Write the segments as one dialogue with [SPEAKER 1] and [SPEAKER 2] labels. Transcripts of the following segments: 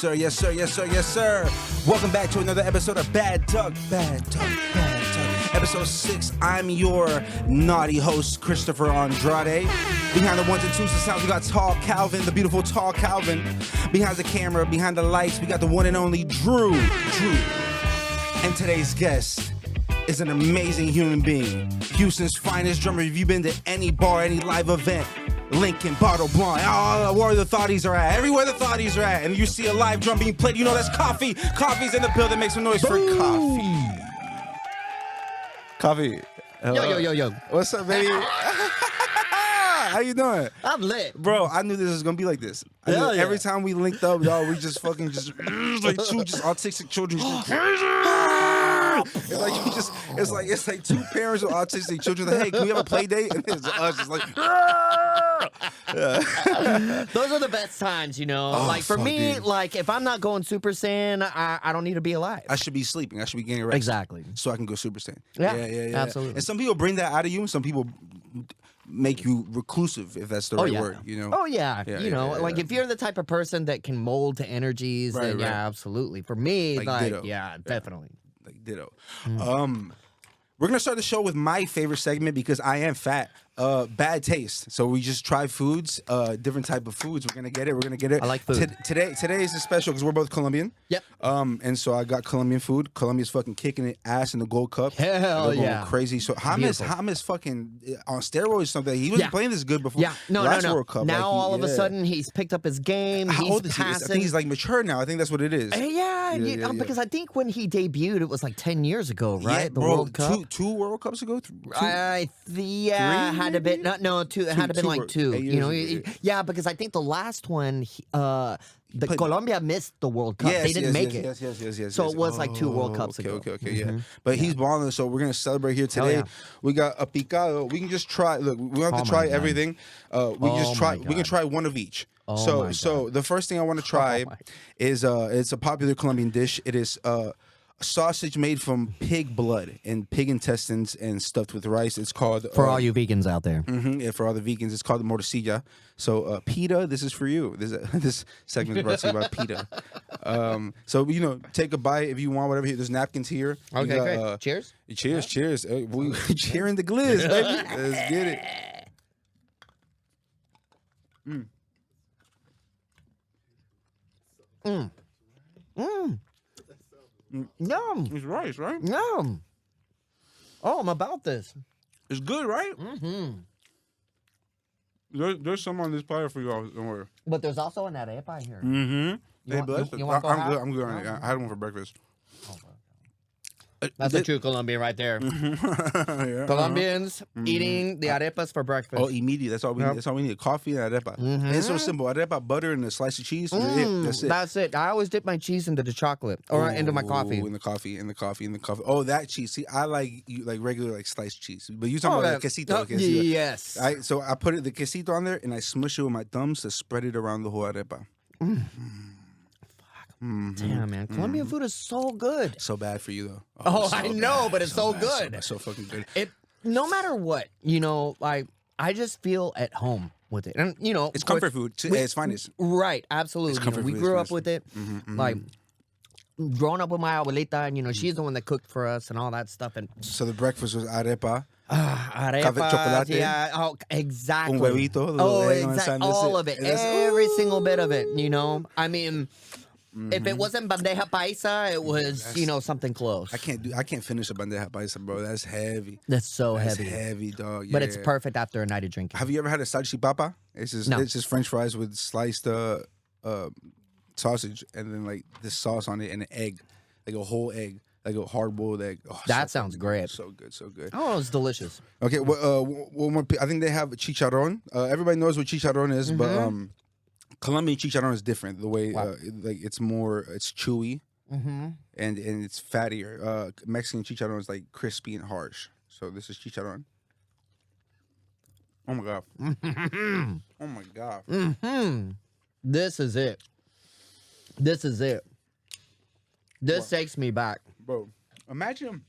[SPEAKER 1] sir. Yes, sir. Yes, sir. Yes, sir. Welcome back to another episode of Bad Duck. Episode 6. I'm your naughty host, Christopher Andrade. Behind the ones and twos and sounds, we got Tall Calvin, the beautiful Tall Calvin. Behind the camera, behind the lights, we got the one and only Drew. And today's guest is an amazing human being. Houston's finest drummer. Have you been to any bar, any live event? Lincoln, Bottle Blind, where the thotties are at. Everywhere the thotties are at. And you see a live drum being played, you know that's coffee. Coffee's in the building. Make some noise for coffee. Coffee. Hello.
[SPEAKER 2] Yo.
[SPEAKER 1] What's up, baby? How you doing?
[SPEAKER 2] I'm lit.
[SPEAKER 1] Bro, I knew this was going to be like this. Every time we linked up, y'all, we just fucking like two just autistic children just It's like two parents with autistic children. Like, hey, can we have a play date? And it's us just like,
[SPEAKER 2] Those are the best times, you know. Like for me,
[SPEAKER 1] dude.
[SPEAKER 2] like if I'm not going Super Saiyan, I don't need to be alive.
[SPEAKER 1] I should be sleeping. I should be getting rest.
[SPEAKER 2] Exactly.
[SPEAKER 1] So I can go Super Saiyan.
[SPEAKER 2] Yeah, absolutely.
[SPEAKER 1] And some people bring that out of you, and some people make you reclusive, if that's the right word, you know?
[SPEAKER 2] Oh, yeah. Like if you're the type of person that can mold to energies, then yeah, absolutely. For me, like yeah, definitely.
[SPEAKER 1] Like ditto. We're gonna start the show with my favorite segment because I am fat. Bad taste. So we just try foods, different type of foods. We're gonna get it.
[SPEAKER 2] I like food.
[SPEAKER 1] Today is a special because we're both Colombian.
[SPEAKER 2] Yep.
[SPEAKER 1] And so I got Colombian food. Colombia's fucking kicking it ass in the Gold Cup.
[SPEAKER 2] Hell
[SPEAKER 1] They're going
[SPEAKER 2] yeah.
[SPEAKER 1] crazy. So James fucking on steroids or something. He wasn't playing this good before.
[SPEAKER 2] Yeah. No.
[SPEAKER 1] World Cup.
[SPEAKER 2] Now all of a sudden he's picked up his game.
[SPEAKER 1] How old
[SPEAKER 2] He's
[SPEAKER 1] is he? I
[SPEAKER 2] passing.
[SPEAKER 1] think he's like mature now. I think that's what it is.
[SPEAKER 2] Because I think when he debuted, it was like 10 years ago, right? The
[SPEAKER 1] bro,
[SPEAKER 2] World Cup.
[SPEAKER 1] Two World Cups ago.
[SPEAKER 2] Had to be two. It had to been like two. You know, because I think the last one, Colombia missed the World Cup. They didn't make it.
[SPEAKER 1] Yes.
[SPEAKER 2] So it was like 2 World Cups ago.
[SPEAKER 1] Okay, yeah. But he's balling, so we're gonna celebrate here today.
[SPEAKER 2] Yeah.
[SPEAKER 1] We got a picado. We can just try. Look, we don't have to try everything. We can try one of each. So the first thing I want to try is it's a popular Colombian dish. It is sausage made from pig blood and pig intestines and stuffed with rice. It's called
[SPEAKER 2] For all you vegans out there.
[SPEAKER 1] Yeah, for all the vegans, it's called the morcilla. So PETA, this is for you. This segment is brought to you by PETA. So take a bite if you want. Whatever. There's napkins here.
[SPEAKER 2] Okay, great. Cheers.
[SPEAKER 1] Cheers. We cheering the glizz, baby. Let's get it.
[SPEAKER 2] Yum.
[SPEAKER 1] It's rice, right?
[SPEAKER 2] Yum. Oh, I'm about this.
[SPEAKER 1] It's good, right? There's some on this platter for y'all. Don't worry.
[SPEAKER 2] But there's also an arepa here.
[SPEAKER 1] You
[SPEAKER 2] want to go
[SPEAKER 1] I'm good on it. I had one for breakfast.
[SPEAKER 2] That's a true Colombian right there. Colombians eating the arepas for breakfast.
[SPEAKER 1] Oh, immediately. That's all we need. That's all we need. Coffee and arepa. And it's so simple. Arepa, butter, and a slice of cheese. That's it.
[SPEAKER 2] I always dip my cheese into the chocolate or into my coffee.
[SPEAKER 1] In the coffee. Oh, that cheese. See, I like regular sliced cheese. But you talking about the quesito.
[SPEAKER 2] Yes.
[SPEAKER 1] So I put the quesito on there and I smush it with my thumbs to spread it around the whole arepa.
[SPEAKER 2] Damn, man. Colombian food is so good.
[SPEAKER 1] So bad for you, though.
[SPEAKER 2] Oh, I know, but it's so good.
[SPEAKER 1] So fucking good.
[SPEAKER 2] No matter what, I just feel at home with it. And,
[SPEAKER 1] it's comfort food. It's finest.
[SPEAKER 2] Right, absolutely.
[SPEAKER 1] It's comfort
[SPEAKER 2] we
[SPEAKER 1] food,
[SPEAKER 2] grew
[SPEAKER 1] it's
[SPEAKER 2] up with it. Like, growing up with my abuelita, and, she's the one that cooked for us and all that stuff. And
[SPEAKER 1] so the breakfast was arepa.
[SPEAKER 2] Arepa,
[SPEAKER 1] chocolate.
[SPEAKER 2] Yeah, exactly.
[SPEAKER 1] Un huevito.
[SPEAKER 2] All of it. Every single bit of it, I mean... If it wasn't bandeja paisa, it was, something close.
[SPEAKER 1] I can't finish a bandeja paisa, bro. That's heavy.
[SPEAKER 2] That's so heavy.
[SPEAKER 1] That's heavy, dog. Yeah.
[SPEAKER 2] But it's perfect after a night of drinking.
[SPEAKER 1] Have you ever had a salchipapa? It's just French fries with sliced sausage and then like this sauce on it and an egg, like a whole egg, like a hard boiled egg. Oh,
[SPEAKER 2] that sounds great.
[SPEAKER 1] So good.
[SPEAKER 2] Oh, it's delicious.
[SPEAKER 1] Okay, one more. I think they have chicharron. Everybody knows what chicharron is, but Colombian chicharron is different. The way it's chewy and it's fattier. Mexican chicharron is like crispy and harsh. So this is chicharron. Oh my god. Oh my god.
[SPEAKER 2] This is it. This takes me back.
[SPEAKER 1] Bro, imagine.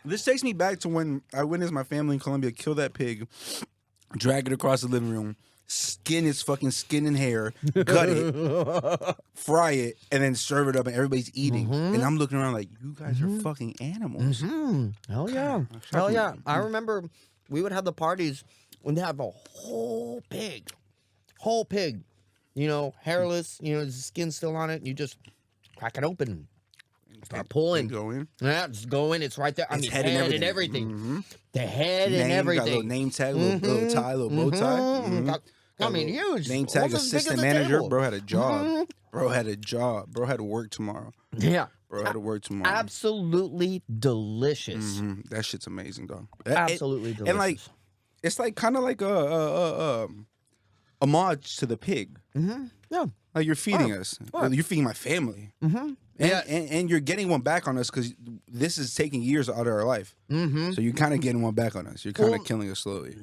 [SPEAKER 1] This takes me back to when I witnessed my family in Colombia kill that pig, drag it across the living room, skin its fucking skin and hair, gut it, fry it, and then serve it up, and everybody's eating. And I'm looking around like, you guys are fucking animals.
[SPEAKER 2] Hell yeah. Hell yeah. I remember we would have the parties when they have a whole pig, hairless, the skin's still on it, and you just crack it open. Start pulling.
[SPEAKER 1] Go in.
[SPEAKER 2] Yeah, just go in. It's right there.
[SPEAKER 1] It's
[SPEAKER 2] head and everything. The head and everything.
[SPEAKER 1] Got a little name tag, little tie, little bow tie.
[SPEAKER 2] Huge.
[SPEAKER 1] Name tag, assistant manager. Bro had a job. Bro had a job. Bro had to work tomorrow.
[SPEAKER 2] Yeah.
[SPEAKER 1] Bro had to work tomorrow.
[SPEAKER 2] Absolutely delicious.
[SPEAKER 1] That shit's amazing, dog.
[SPEAKER 2] Absolutely delicious.
[SPEAKER 1] And like, it's like kind of like a homage to the pig.
[SPEAKER 2] Yeah.
[SPEAKER 1] Like you're feeding us. You're feeding my family. And you're getting one back on us because this is taking years out of our life. So you're kind of getting one back on us. You're kind of killing us slowly.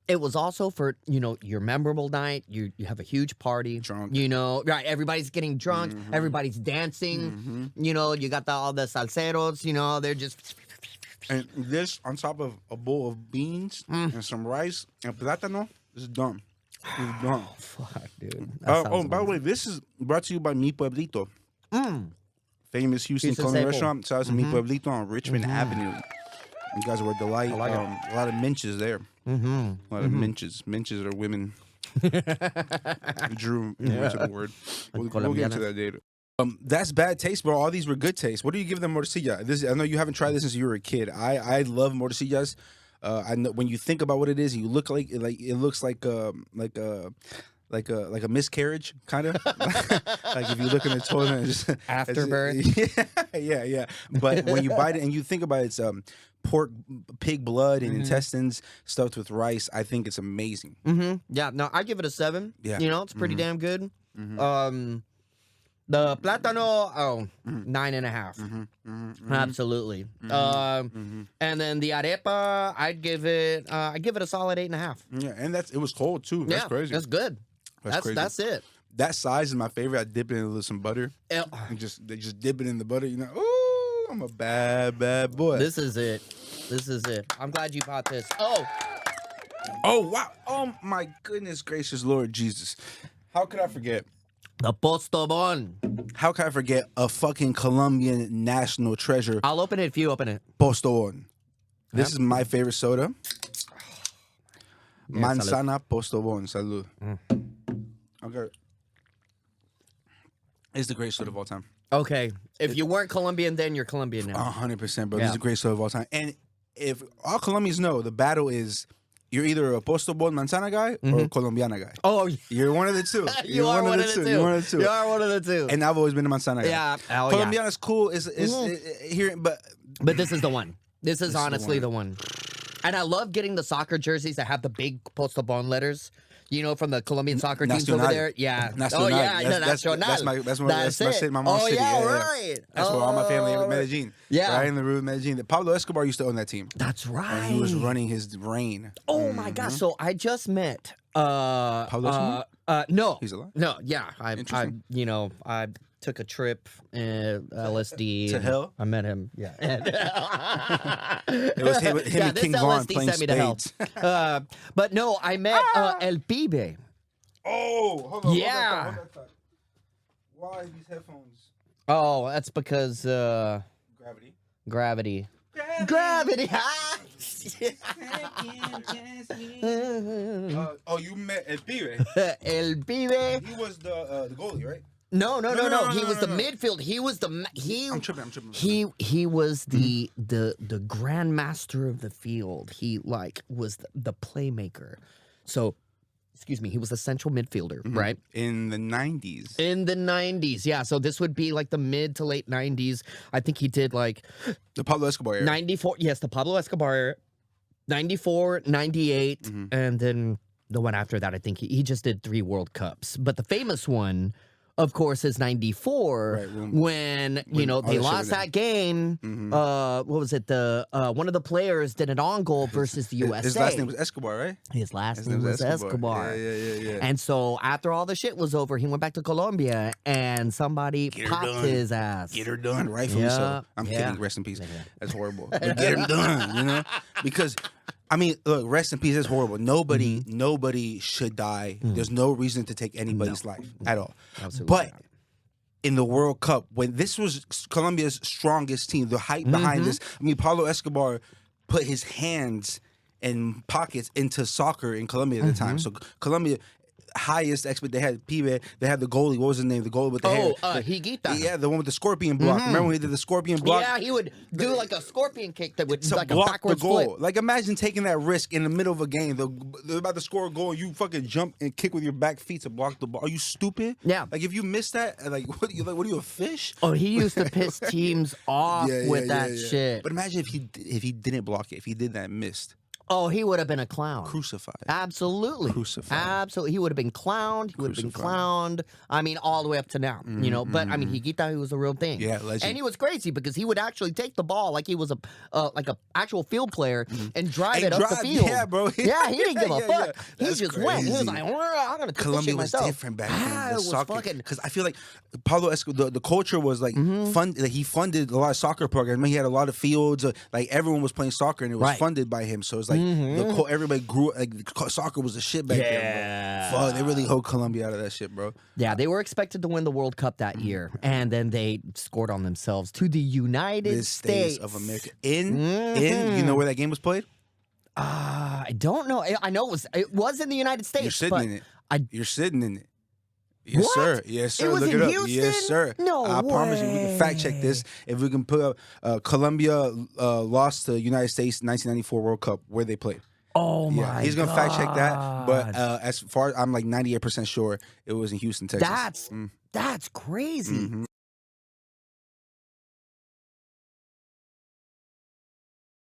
[SPEAKER 2] It was also for, your memorable night. You have a huge party.
[SPEAKER 1] Drunk.
[SPEAKER 2] Right, everybody's getting drunk. Everybody's dancing. You got all the salseros, they're just...
[SPEAKER 1] And this on top of a bowl of beans and some rice and plátano is dumb. It's dumb.
[SPEAKER 2] Oh, fuck, dude.
[SPEAKER 1] By the way, this is brought to you by Mi Pueblito. Famous Houston Colombian restaurant. Shout out to Mi Pueblito on Richmond Avenue. You guys were a delight.
[SPEAKER 2] Like
[SPEAKER 1] a lot of minches there. A lot of minches. Minches are women. Drew went to the word. We'll get into that later. That's bad taste, bro. All these were good taste. What do you give them morcilla? I know you haven't tried this since you were a kid. I love morcillas. I know when you think about what it is, you look like it looks like a miscarriage, kind of. Like if you look in the toilet and just
[SPEAKER 2] afterbirth.
[SPEAKER 1] Yeah. But when you bite it and you think about it, it's pork, pig blood, and intestines stuffed with rice. I think it's amazing.
[SPEAKER 2] Yeah. No, I give it a 7.
[SPEAKER 1] Yeah.
[SPEAKER 2] It's pretty damn good. The plátano, 9.5. Absolutely. And then the arepa, I'd give it a solid 8.5.
[SPEAKER 1] Yeah, and it was cold too. That's crazy.
[SPEAKER 2] That's good.
[SPEAKER 1] Crazy.
[SPEAKER 2] That's it.
[SPEAKER 1] That size is my favorite. I dip it in a little some butter. And they just dip it in the butter. Ooh, I'm a bad boy.
[SPEAKER 2] This is it. I'm glad you bought this.
[SPEAKER 1] Oh wow. Oh my goodness gracious Lord Jesus. How could I forget?
[SPEAKER 2] The Postobon.
[SPEAKER 1] How can I forget a fucking Colombian national treasure?
[SPEAKER 2] I'll open it if you open it.
[SPEAKER 1] Postobon. This is my favorite soda. Manzana Postobon. Salud. Okay. It's the greatest soda of all time.
[SPEAKER 2] Okay. If you weren't Colombian then, you're Colombian now.
[SPEAKER 1] 100%, bro. This is the greatest soda of all time. And if all Colombians know, the battle is... You're either a Postobon Manzana guy or a Colombiana guy.
[SPEAKER 2] Oh,
[SPEAKER 1] you're one of the two.
[SPEAKER 2] You are one of the two.
[SPEAKER 1] You're one of the two.
[SPEAKER 2] You are one of the two.
[SPEAKER 1] And I've always been a Manzana guy.
[SPEAKER 2] Yeah.
[SPEAKER 1] Colombiana's cool. Is here, but
[SPEAKER 2] this is the one. This is honestly the one. And I love getting the soccer jerseys that have the big Postobon letters. From the Colombian soccer teams over there. Yeah.
[SPEAKER 1] Nacional.
[SPEAKER 2] Oh, yeah. That's
[SPEAKER 1] my mom's city.
[SPEAKER 2] Yeah, right.
[SPEAKER 1] That's where all my family in Medellin.
[SPEAKER 2] Yeah.
[SPEAKER 1] Right in the root of Medellin. Pablo Escobar used to own that team.
[SPEAKER 2] That's right.
[SPEAKER 1] And he was running his reign.
[SPEAKER 2] Oh, my God. So I just met...
[SPEAKER 1] Pablo Escobar?
[SPEAKER 2] No.
[SPEAKER 1] He's alive?
[SPEAKER 2] No, yeah. I took a trip LSD.
[SPEAKER 1] To hell?
[SPEAKER 2] I met him. Yeah.
[SPEAKER 1] It was him and King Von playing spades.
[SPEAKER 2] But no, I met El Pibe.
[SPEAKER 1] Oh, hold on.
[SPEAKER 2] Yeah.
[SPEAKER 1] Hold on. Why these headphones?
[SPEAKER 2] Oh, that's because Gravity.
[SPEAKER 1] You met El Pibe.
[SPEAKER 2] El Pibe.
[SPEAKER 1] He was the goalie, right?
[SPEAKER 2] No. He was the midfield. He was the
[SPEAKER 1] I'm tripping.
[SPEAKER 2] He was the grandmaster of the field. He was the playmaker. So, excuse me, he was the central midfielder, right?
[SPEAKER 1] In the 90s.
[SPEAKER 2] Yeah. So this would be like the mid to late 90s. I think he did like
[SPEAKER 1] the Pablo Escobar era.
[SPEAKER 2] 94. Yes, the Pablo Escobar era. 94, 98, and then the one after that, I think he just did 3 World Cups. But the famous one, of course, is 94 when they lost that game. What was it? One of the players did an on goal versus the USA.
[SPEAKER 1] His last name was Escobar, right?
[SPEAKER 2] His last name was Escobar.
[SPEAKER 1] Yeah.
[SPEAKER 2] And so after all the shit was over, he went back to Colombia and somebody popped his ass.
[SPEAKER 1] Get her done, rightfully so. I'm kidding. Rest in peace. That's horrible. But get him done, because I mean, look, rest in peace. It's horrible. Nobody should die. There's no reason to take anybody's life at all.
[SPEAKER 2] Absolutely
[SPEAKER 1] But
[SPEAKER 2] not.
[SPEAKER 1] in the World Cup, when this was Colombia's strongest team, the hype behind this, I mean, Pablo Escobar put his hands and pockets into soccer in Colombia at the time. So Colombia, highest expert, they had Pibe, they had the goalie. What was his name? The goalie with the hair.
[SPEAKER 2] Higuita.
[SPEAKER 1] Yeah, the one with the scorpion block. Remember when he did the scorpion block?
[SPEAKER 2] Yeah, he would do like a scorpion kick that would
[SPEAKER 1] To
[SPEAKER 2] like a
[SPEAKER 1] block the
[SPEAKER 2] backwards
[SPEAKER 1] goal.
[SPEAKER 2] flip.
[SPEAKER 1] Like, imagine taking that risk in the middle of a game. They're about to score a goal, and you fucking jump and kick with your back feet to block the ball. Are you stupid?
[SPEAKER 2] Yeah.
[SPEAKER 1] Like, if you miss that, like, what are you, a fish?
[SPEAKER 2] Oh, he used to piss teams off with that shit.
[SPEAKER 1] But imagine if he didn't block it, if he did that and missed.
[SPEAKER 2] Oh, he would have been a clown.
[SPEAKER 1] Crucified.
[SPEAKER 2] Absolutely.
[SPEAKER 1] Crucified.
[SPEAKER 2] Absolutely. He would have been clowned. He would have been clowned. I mean, all the way up to now, you know. But I mean, Higuita, he was a real thing.
[SPEAKER 1] Yeah, legend.
[SPEAKER 2] And he was crazy because he would actually take the ball like he was a actual field player and drive it up the field.
[SPEAKER 1] Yeah, bro.
[SPEAKER 2] Yeah, he didn't give a fuck. He
[SPEAKER 1] That's
[SPEAKER 2] just went. He was
[SPEAKER 1] crazy.
[SPEAKER 2] like, I'm gonna take this
[SPEAKER 1] Colombia
[SPEAKER 2] shit
[SPEAKER 1] was
[SPEAKER 2] myself.
[SPEAKER 1] different back then.
[SPEAKER 2] It was fucking.
[SPEAKER 1] Because I feel like Pablo Escobar, the culture was like he funded a lot of soccer programs. I mean, he had a lot of fields. Like, everyone was playing soccer, and it was funded by him. So it's like everybody grew. Like, soccer was the shit back then, bro. Fuck, they really hold Colombia out of that shit, bro.
[SPEAKER 2] Yeah, they were expected to win the World Cup that year, and then they scored on themselves to the United States
[SPEAKER 1] of America. You know where that game was played?
[SPEAKER 2] I don't know. I know it was in the United States.
[SPEAKER 1] You're sitting in it. You're sitting in it. Yes,
[SPEAKER 2] What?
[SPEAKER 1] sir. Yes, sir.
[SPEAKER 2] It was
[SPEAKER 1] Look
[SPEAKER 2] in
[SPEAKER 1] it up.
[SPEAKER 2] Houston?
[SPEAKER 1] Yes, sir.
[SPEAKER 2] No
[SPEAKER 1] I promise you, we can fact check this. If we can put up Colombia lost to United States 1994 World Cup, where they played.
[SPEAKER 2] Oh my god.
[SPEAKER 1] He's gonna fact check that. But as far as I'm like 98% sure it was in Houston, Texas.
[SPEAKER 2] That's crazy.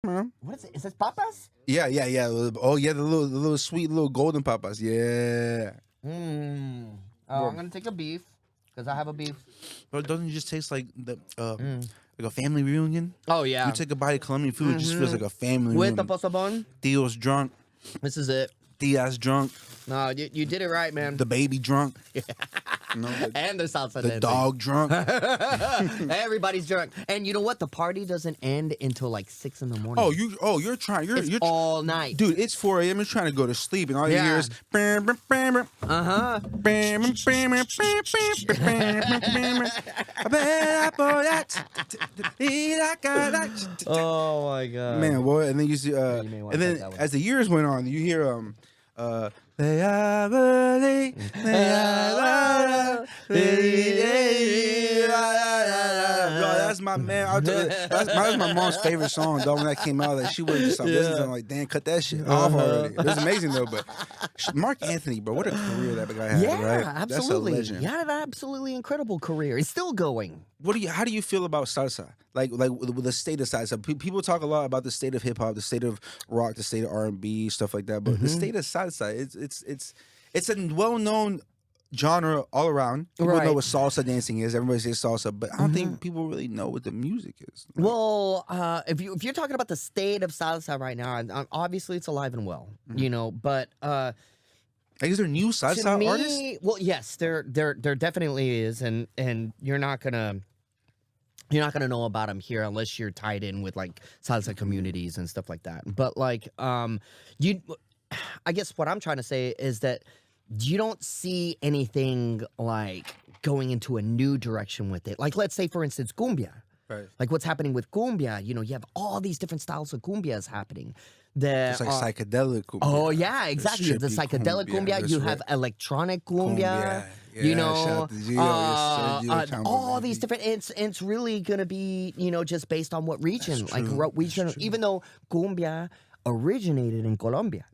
[SPEAKER 2] What is it? Is this papas?
[SPEAKER 1] Yeah. Oh yeah, the little sweet little golden papas. Yeah.
[SPEAKER 2] I'm gonna take a beef because I have a beef.
[SPEAKER 1] But doesn't it just taste like the like a family reunion?
[SPEAKER 2] Oh yeah.
[SPEAKER 1] You take a bite of Colombian food, it just feels like a family
[SPEAKER 2] With the
[SPEAKER 1] reunion.
[SPEAKER 2] posabon.
[SPEAKER 1] Tio's drunk.
[SPEAKER 2] This is it.
[SPEAKER 1] Tia's drunk.
[SPEAKER 2] No, you did it right, man.
[SPEAKER 1] The baby drunk.
[SPEAKER 2] And the salsa
[SPEAKER 1] The
[SPEAKER 2] dancing.
[SPEAKER 1] dog drunk.
[SPEAKER 2] Everybody's drunk. And you know what? The party doesn't end until like 6 in the morning.
[SPEAKER 1] You're trying. You're
[SPEAKER 2] all night.
[SPEAKER 1] Dude, it's 4 a.m. You're trying to go to sleep, and all you hear is
[SPEAKER 2] Oh my god.
[SPEAKER 1] man, boy. And then you see,
[SPEAKER 2] may wanna
[SPEAKER 1] and then
[SPEAKER 2] cut that one.
[SPEAKER 1] as the years went on, you hear they are believe, they are Bro, that's my man. That's my mom's favorite song. Dog, when that came out, that she would just listen to it, like, damn, cut that shit off already. It was amazing though. But Mark Anthony, bro, what a career that guy had.
[SPEAKER 2] Yeah,
[SPEAKER 1] right?
[SPEAKER 2] absolutely.
[SPEAKER 1] That's a legend.
[SPEAKER 2] He had an absolutely incredible career. It's still going.
[SPEAKER 1] How do you feel about salsa? Like with the state of salsa. People talk a lot about the state of hip hop, the state of rock, the state of R&B, stuff like that. But the state of salsa, it's a well known genre all around. People know what salsa dancing is. Everybody says salsa, but I don't think people really know what the music is. Like,
[SPEAKER 2] Well, if you're talking about the state of salsa right now, obviously it's alive and well, you know. But
[SPEAKER 1] like, is there new salsa
[SPEAKER 2] to me,
[SPEAKER 1] artists?
[SPEAKER 2] well, yes, there definitely is, and you're not gonna know about them here unless you're tied in with like salsa communities and stuff like that. But like, I guess what I'm trying to say is that you don't see anything like going into a new direction with it. Like, let's say, for instance, cumbia.
[SPEAKER 1] Right.
[SPEAKER 2] Like what's happening with cumbia, you have all these different styles of cumbias happening.
[SPEAKER 1] It's like psychedelic cumbia.
[SPEAKER 2] Oh yeah, exactly. The
[SPEAKER 1] trippy
[SPEAKER 2] psychedelic cumbia. You have electronic cumbia. You know, all these different. It's really gonna be just based on what region, Even though cumbia originated in Colombia.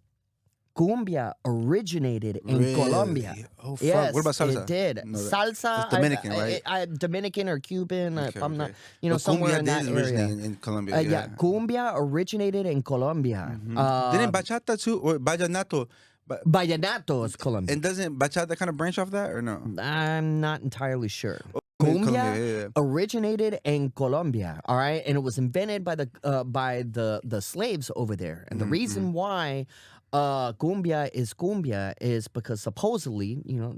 [SPEAKER 2] Cumbia originated in Colombia.
[SPEAKER 1] Oh, fuck.
[SPEAKER 2] Yes,
[SPEAKER 1] What about salsa?
[SPEAKER 2] It did.
[SPEAKER 1] No,
[SPEAKER 2] Salsa.
[SPEAKER 1] it's Dominican, right?
[SPEAKER 2] Dominican or Cuban, if I'm not,
[SPEAKER 1] But
[SPEAKER 2] somewhere
[SPEAKER 1] cumbia
[SPEAKER 2] in that
[SPEAKER 1] did
[SPEAKER 2] area.
[SPEAKER 1] originate in Colombia.
[SPEAKER 2] Yeah, cumbia originated in Colombia.
[SPEAKER 1] Didn't bachata too, or vallenato?
[SPEAKER 2] Vallenato is Colombian.
[SPEAKER 1] And doesn't bachata kind of branch off that, or no?
[SPEAKER 2] I'm not entirely sure.
[SPEAKER 1] Colombia,
[SPEAKER 2] Cumbia originated in Colombia, all right, and it was invented by the slaves over there. And the reason why cumbia is because supposedly,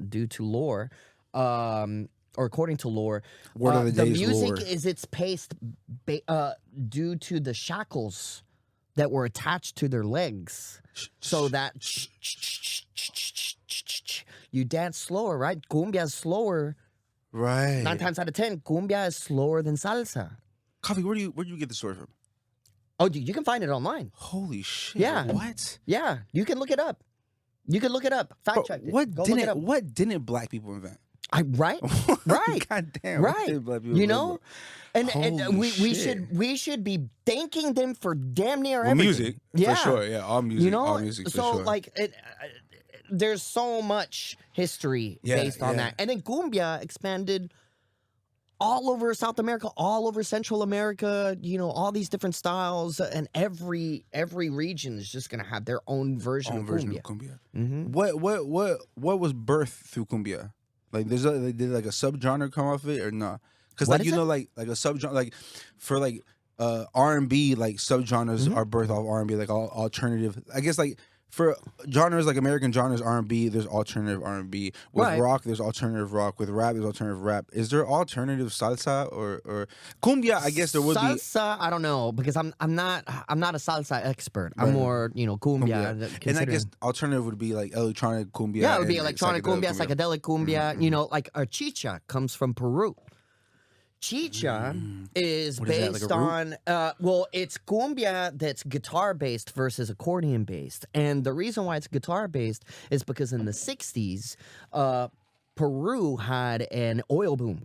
[SPEAKER 2] due to lore, or according to lore,
[SPEAKER 1] Word of the day is
[SPEAKER 2] music
[SPEAKER 1] lore.
[SPEAKER 2] is its paced due to the shackles that were attached to their legs, so that you dance slower, right? Cumbia is slower.
[SPEAKER 1] Right.
[SPEAKER 2] 9 times out of 10, cumbia is slower than salsa.
[SPEAKER 1] Coffee, where do you get the story from?
[SPEAKER 2] Oh, dude, you can find it online.
[SPEAKER 1] Holy shit.
[SPEAKER 2] Yeah.
[SPEAKER 1] What?
[SPEAKER 2] Yeah, you can look it up. You can look it up. Fact check it.
[SPEAKER 1] What
[SPEAKER 2] Go look it up.
[SPEAKER 1] didn't black people invent?
[SPEAKER 2] Right? Right.
[SPEAKER 1] God damn. What
[SPEAKER 2] Right.
[SPEAKER 1] did black people
[SPEAKER 2] You
[SPEAKER 1] invent,
[SPEAKER 2] know?
[SPEAKER 1] bro?
[SPEAKER 2] And
[SPEAKER 1] Holy
[SPEAKER 2] we
[SPEAKER 1] shit.
[SPEAKER 2] should be thanking them for damn near
[SPEAKER 1] Well,
[SPEAKER 2] everything.
[SPEAKER 1] music,
[SPEAKER 2] Yeah.
[SPEAKER 1] for sure. Yeah, all music.
[SPEAKER 2] You know,
[SPEAKER 1] all music, for
[SPEAKER 2] so
[SPEAKER 1] sure.
[SPEAKER 2] like there's so much history based on that. And then cumbia expanded all over South America, all over Central America, you know, all these different styles, and every region is just gonna have their own version of cumbia. Mm-hmm.
[SPEAKER 1] What was birthed through cumbia? Like, did like a subgenre come off it or not? Because like you know, like a subgenre, like for like R&B, like subgenres are birthed off R&B, like all alternative. I guess like for genres like American genres, R&B, there's alternative R&B. With rock, there's alternative rock. With rap, there's alternative rap. Is there alternative salsa or cumbia? I guess there would be.
[SPEAKER 2] Salsa, I don't know, because I'm not a salsa expert. I'm more, you know, cumbia.
[SPEAKER 1] And I guess alternative would be like electronic cumbia.
[SPEAKER 2] Yeah, it would be
[SPEAKER 1] and,
[SPEAKER 2] electronic cumbia, psychedelic cumbia. You know, like chicha comes from Peru. Chicha is based on, well, it's cumbia that's guitar based versus accordion based. And the reason why it's guitar based is because in the 60s, Peru had an oil boom.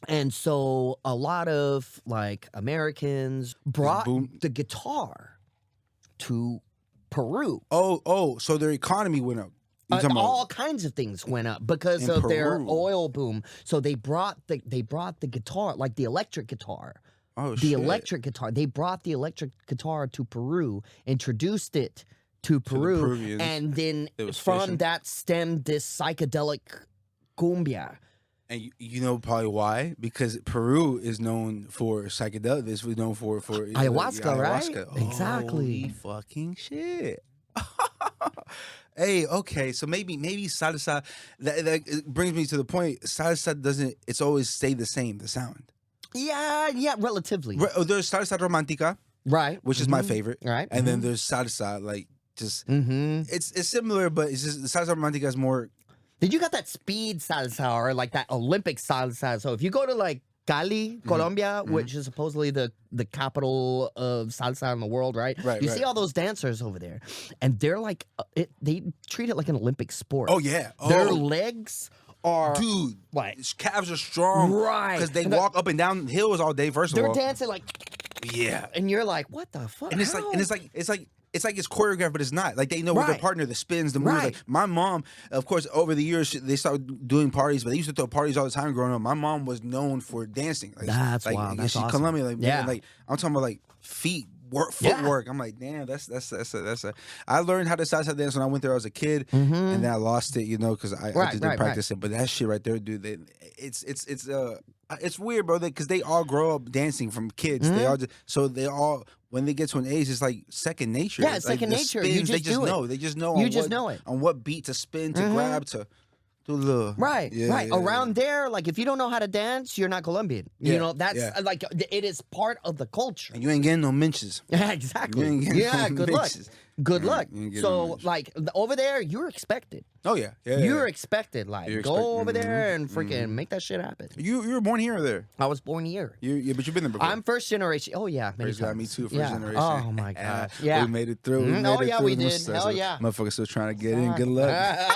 [SPEAKER 2] And so a lot of like Americans brought the guitar to Peru.
[SPEAKER 1] Oh, so their economy went up.
[SPEAKER 2] All kinds of things went up because of their oil boom. So they brought the guitar, like the electric guitar.
[SPEAKER 1] Oh,
[SPEAKER 2] the electric guitar. They brought the electric guitar to Peru, introduced it to Peru, and then from that stemmed this psychedelic cumbia.
[SPEAKER 1] And you know probably why? Because Peru is known for psychedelic. This was known for
[SPEAKER 2] ayahuasca, right? Exactly.
[SPEAKER 1] Holy fucking shit. Hey, okay, so maybe salsa. That it brings me to the point. Salsa doesn't. It's always stay the same. The sound.
[SPEAKER 2] Yeah, relatively.
[SPEAKER 1] There's salsa romantica,
[SPEAKER 2] right?
[SPEAKER 1] Which is my favorite,
[SPEAKER 2] right?
[SPEAKER 1] And then there's salsa, like just. It's similar, but it's just salsa romantica is more.
[SPEAKER 2] Did you got that speed salsa or like that Olympic salsa? So if you go to like Cali, Colombia, which is supposedly the capital of salsa in the world, right? You see all those dancers over there, and they're like, they treat it like an Olympic sport.
[SPEAKER 1] Oh yeah,
[SPEAKER 2] their legs are
[SPEAKER 1] like calves are strong,
[SPEAKER 2] right?
[SPEAKER 1] Because they walk up and down hills all day. First of all,
[SPEAKER 2] they're dancing like, and you're like, what the fuck?
[SPEAKER 1] And it's like it's choreographed, but it's not. Like they know with their partner, the spins, the moves. Like my mom, of course, over the years they started doing parties, but they used to throw parties all the time growing up. My mom was known for dancing. Like,
[SPEAKER 2] that's wild. That's
[SPEAKER 1] she's
[SPEAKER 2] awesome.
[SPEAKER 1] Colombian. Like, man, like I'm talking about like footwork. I'm like, damn, that's a. I learned how to salsa dance when I went there. I was a kid, and then I lost it, you know, because I just didn't practice it. But that shit right there, dude, it's weird, bro, because they all grow up dancing from kids. They all when they get to an age, it's like second nature.
[SPEAKER 2] Yeah, it's second nature.
[SPEAKER 1] Spins, they just know. They just know. On what beat to spin, to grab, to do a little.
[SPEAKER 2] Right. Around there, like if you don't know how to dance, you're not Colombian. You know, that's like it is part of the culture.
[SPEAKER 1] And you ain't getting no minches.
[SPEAKER 2] Exactly.
[SPEAKER 1] You ain't getting no
[SPEAKER 2] good luck.
[SPEAKER 1] minches.
[SPEAKER 2] Good luck. So, like, over there, you're expected.
[SPEAKER 1] Oh, yeah.
[SPEAKER 2] You're expected. Like, go over there and freaking make that shit happen.
[SPEAKER 1] You were born here or there?
[SPEAKER 2] I was born here.
[SPEAKER 1] But you've been there before.
[SPEAKER 2] I'm first generation. Oh, yeah. Many times.
[SPEAKER 1] Me too, first generation.
[SPEAKER 2] Oh, my God. Yeah.
[SPEAKER 1] We made it through.
[SPEAKER 2] We did. Hell yeah.
[SPEAKER 1] Motherfuckers still trying to get in. Good luck.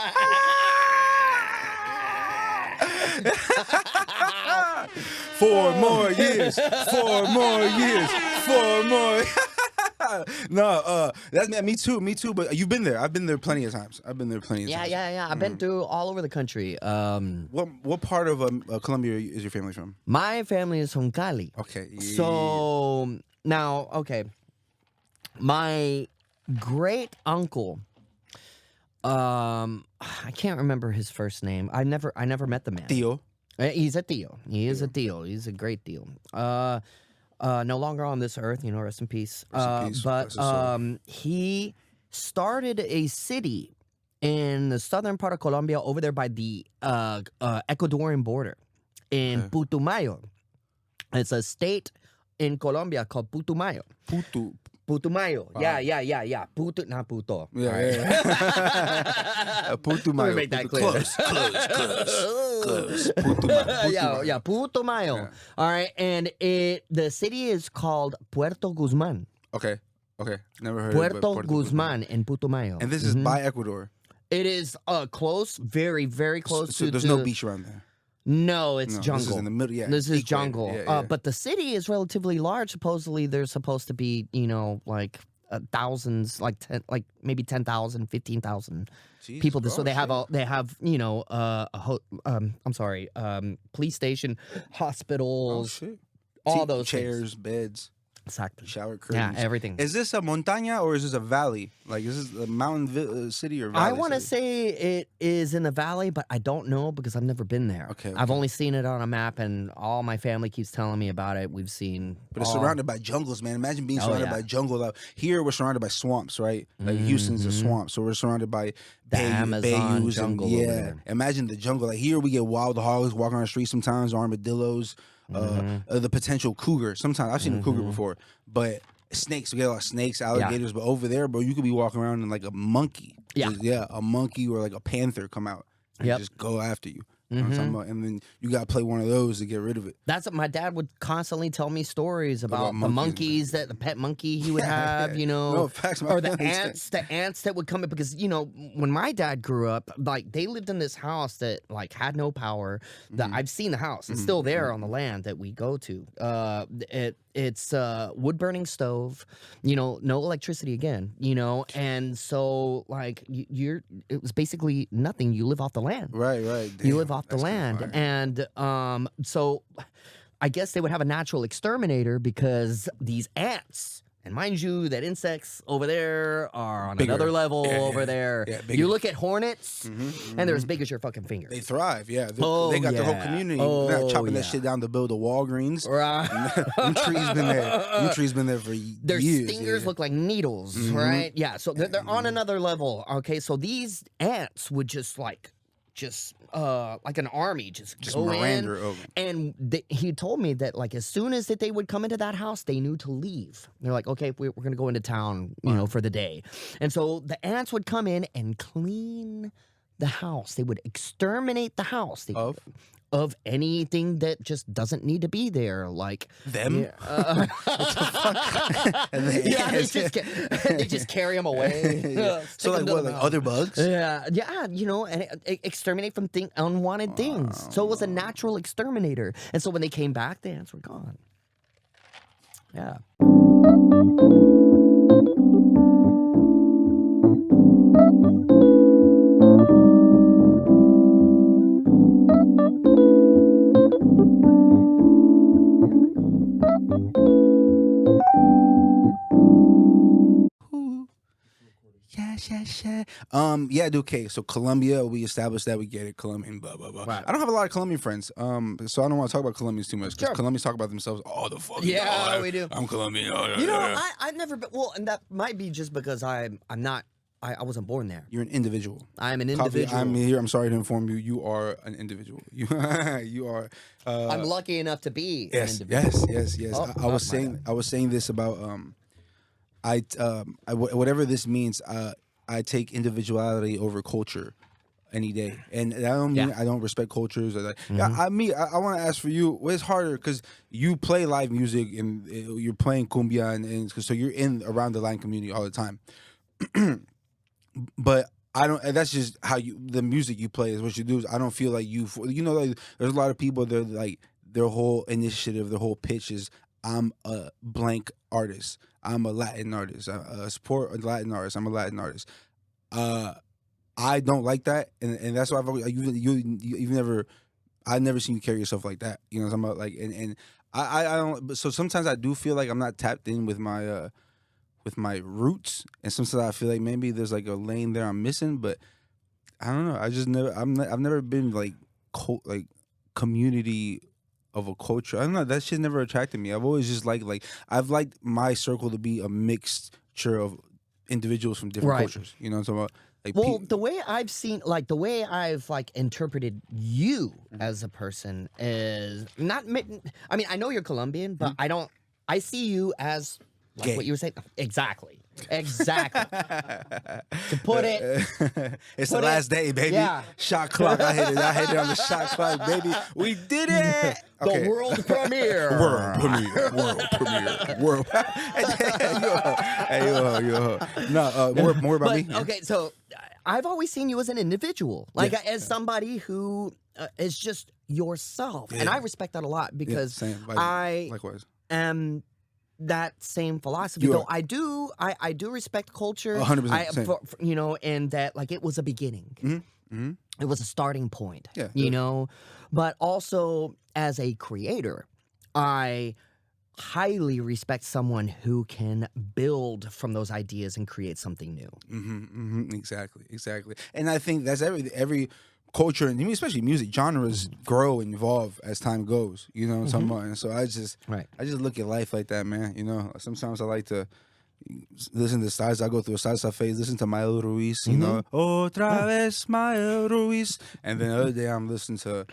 [SPEAKER 1] 4 more years. 4 more years. 4 more. No, that's me too. But you've been there. I've been there plenty of times. Times.
[SPEAKER 2] Yeah. I've been through all over the country.
[SPEAKER 1] What part of Colombia is your family from?
[SPEAKER 2] My family is from Cali.
[SPEAKER 1] Okay. Yeah.
[SPEAKER 2] So now, my great uncle. I can't remember his first name. I never met the man.
[SPEAKER 1] Tío.
[SPEAKER 2] He's a tío. He is a tío. He's a great tío. No longer on this earth, you know, rest in peace. But he started a city in the southern part of Colombia over there by the Ecuadorian border in Putumayo. It's a state in Colombia called Putumayo. Putumayo. Yeah. Puto, not puto.
[SPEAKER 1] Yeah,
[SPEAKER 2] All right.
[SPEAKER 1] Putumayo.
[SPEAKER 2] Let me make that clear.
[SPEAKER 1] Close. Putumayo.
[SPEAKER 2] Yeah, Putumayo.
[SPEAKER 1] Yeah.
[SPEAKER 2] All right, and the city is called Puerto Guzman.
[SPEAKER 1] Okay. Never heard of it.
[SPEAKER 2] Puerto Guzman in Putumayo.
[SPEAKER 1] And this is by Ecuador.
[SPEAKER 2] It is close, very, very close
[SPEAKER 1] So
[SPEAKER 2] to.
[SPEAKER 1] there's no beach around there.
[SPEAKER 2] No, it's jungle.
[SPEAKER 1] This is in the middle. Yeah,
[SPEAKER 2] This is
[SPEAKER 1] equator.
[SPEAKER 2] jungle.
[SPEAKER 1] Yeah.
[SPEAKER 2] But the city is relatively large. Supposedly, there's supposed to be, like thousands, maybe 10,000, 15,000
[SPEAKER 1] Jesus,
[SPEAKER 2] people.
[SPEAKER 1] bro,
[SPEAKER 2] So they have police station, hospitals,
[SPEAKER 1] shit.
[SPEAKER 2] all those
[SPEAKER 1] chairs,
[SPEAKER 2] things.
[SPEAKER 1] beds.
[SPEAKER 2] Exactly.
[SPEAKER 1] Shower curtains.
[SPEAKER 2] Yeah, everything.
[SPEAKER 1] Is this a montaña or is this a valley? Like, is this a mountain city or valley?
[SPEAKER 2] I want to
[SPEAKER 1] city?
[SPEAKER 2] say it is in the valley, but I don't know because I've never been there.
[SPEAKER 1] Okay.
[SPEAKER 2] I've only seen it on a map, and all my family keeps telling me about it. We've seen,
[SPEAKER 1] But it's surrounded by jungles, man. Imagine being surrounded by jungle. Here, we're surrounded by swamps, right? Like Houston's a swamp, so we're surrounded by
[SPEAKER 2] the Amazon
[SPEAKER 1] bayous
[SPEAKER 2] jungle.
[SPEAKER 1] and,
[SPEAKER 2] over there.
[SPEAKER 1] imagine the jungle. Like here, we get wild hogs walking on the street sometimes, armadillos, the potential cougar. Sometimes I've seen a cougar before, but snakes. We get a lot of snakes, alligators. But over there, bro, you could be walking around and like a monkey.
[SPEAKER 2] Yeah.
[SPEAKER 1] A monkey or like a panther come out and just go after you. You know what I'm talking about? And then you got to play one of those to get rid of it.
[SPEAKER 2] That's what my dad would constantly tell me stories about the
[SPEAKER 1] monkeys,
[SPEAKER 2] the pet monkey he would have,
[SPEAKER 1] No, facts, my
[SPEAKER 2] or the
[SPEAKER 1] parents-
[SPEAKER 2] ants that would come in because, when my dad grew up, like they lived in this house that like had no power. I've seen the house. It's still there on the land that we go to. It's wood burning stove, no electricity again, and so like it was basically nothing. You live off the land.
[SPEAKER 1] Right.
[SPEAKER 2] You live off the
[SPEAKER 1] That's
[SPEAKER 2] land.
[SPEAKER 1] fire.
[SPEAKER 2] And so I guess they would have a natural exterminator because these ants, and mind you, that insects over there are on another level over there.
[SPEAKER 1] Yeah,
[SPEAKER 2] you look at hornets, and they're as big as your fucking finger.
[SPEAKER 1] They thrive, yeah.
[SPEAKER 2] Oh,
[SPEAKER 1] They got their whole
[SPEAKER 2] yeah.
[SPEAKER 1] community.
[SPEAKER 2] Oh,
[SPEAKER 1] They're not chopping
[SPEAKER 2] yeah.
[SPEAKER 1] that shit down to build a Walgreens.
[SPEAKER 2] Right.
[SPEAKER 1] Them trees been there. Them trees been there for
[SPEAKER 2] Their
[SPEAKER 1] years.
[SPEAKER 2] stingers look like needles, right? Yeah, so they're on another level. Okay, so these ants would just like an army, just go in.
[SPEAKER 1] Over.
[SPEAKER 2] And he told me that like as soon as that they would come into that house, they knew to leave. They're like, okay, we're going to go into town, for the day. And so the ants would come in and clean the house. They would exterminate the house. Of anything that just doesn't need to be there, like
[SPEAKER 1] Them?
[SPEAKER 2] Yeah, they just carry them away.
[SPEAKER 1] So like what? Like other bugs?
[SPEAKER 2] Yeah, and exterminate from unwanted things. So it was a natural exterminator. And so when they came back, the ants were gone. Yeah.
[SPEAKER 1] Yeah, dude, okay. So Colombia, we established that we get it. Colombian, blah blah blah.
[SPEAKER 2] Right.
[SPEAKER 1] I don't have a lot of Colombian friends. So I don't want to talk about Colombians too much because
[SPEAKER 2] Sure.
[SPEAKER 1] Colombians talk about themselves all the fucking
[SPEAKER 2] Yeah,
[SPEAKER 1] time.
[SPEAKER 2] we do.
[SPEAKER 1] I'm Colombian.
[SPEAKER 2] I've never been. Well, and that might be just because I'm not. I wasn't born there.
[SPEAKER 1] You're an individual.
[SPEAKER 2] I'm an
[SPEAKER 1] Coffee,
[SPEAKER 2] individual.
[SPEAKER 1] I'm here. I'm sorry to inform you. You are an individual. You are.
[SPEAKER 2] I'm lucky enough to be
[SPEAKER 1] Yes,
[SPEAKER 2] an individual.
[SPEAKER 1] yes.
[SPEAKER 2] Oh,
[SPEAKER 1] I was
[SPEAKER 2] my
[SPEAKER 1] saying.
[SPEAKER 2] bad.
[SPEAKER 1] I was saying this about whatever this means. I take individuality over culture any day, and I don't mean I don't respect cultures. Or like, I want to ask for you. What's harder because you play live music and you're playing cumbia, and so you're in around the Latin community all the time. But I don't. That's just how the music you play is what you do. Is I don't feel like like there's a lot of people that like their whole initiative, their whole pitch is I'm a blank artist. I'm a Latin artist. I support a Latin artist. I'm a Latin artist. I don't like that, and that's why I've always, you've never. I've never seen you carry yourself like that. You know what I'm talking about? Like, and I don't. But so sometimes I do feel like I'm not tapped in with my roots, and sometimes I feel like maybe there's like a lane there I'm missing, but I don't know. I just never. I've never been like community of a culture. I don't know. That shit never attracted me. I've always just I've liked my circle to be a mixture of individuals from different cultures. You know what I'm talking about? Like
[SPEAKER 2] Well, the way I've seen, like the way I've like interpreted you as a person is not. I mean, I know you're Colombian, but I don't. I see you as like
[SPEAKER 1] Gay.
[SPEAKER 2] what you were saying. Exactly. To put it,
[SPEAKER 1] it's the last day, baby.
[SPEAKER 2] Yeah.
[SPEAKER 1] Shot clock. I hit it on the shot clock, baby. We did it. Okay.
[SPEAKER 2] the world premiere.
[SPEAKER 1] World. Yo. No, more about
[SPEAKER 2] But,
[SPEAKER 1] me.
[SPEAKER 2] okay, so I've always seen you as an individual, like
[SPEAKER 1] Yeah.
[SPEAKER 2] as somebody who is just yourself, and I respect that a lot because
[SPEAKER 1] same.
[SPEAKER 2] I
[SPEAKER 1] Likewise.
[SPEAKER 2] am that same philosophy.
[SPEAKER 1] You
[SPEAKER 2] Though
[SPEAKER 1] are.
[SPEAKER 2] I do respect culture.
[SPEAKER 1] 100%, same.
[SPEAKER 2] You know, and that like it was a beginning.
[SPEAKER 1] Mm-hmm.
[SPEAKER 2] It was a starting point.
[SPEAKER 1] Yeah,
[SPEAKER 2] you
[SPEAKER 1] yeah.
[SPEAKER 2] know, but also as a creator, I highly respect someone who can build from those ideas and create something new.
[SPEAKER 1] Exactly. And I think that's every culture, and especially music genres, grow and evolve as time goes. You know what I'm talking about? And so I just look at life like that, man. You know, sometimes I like to listen to styles. I go through a salsa phase. Listen to Mael Ruiz. You know, otra vez Mael Ruiz. And then the other day I'm listening to.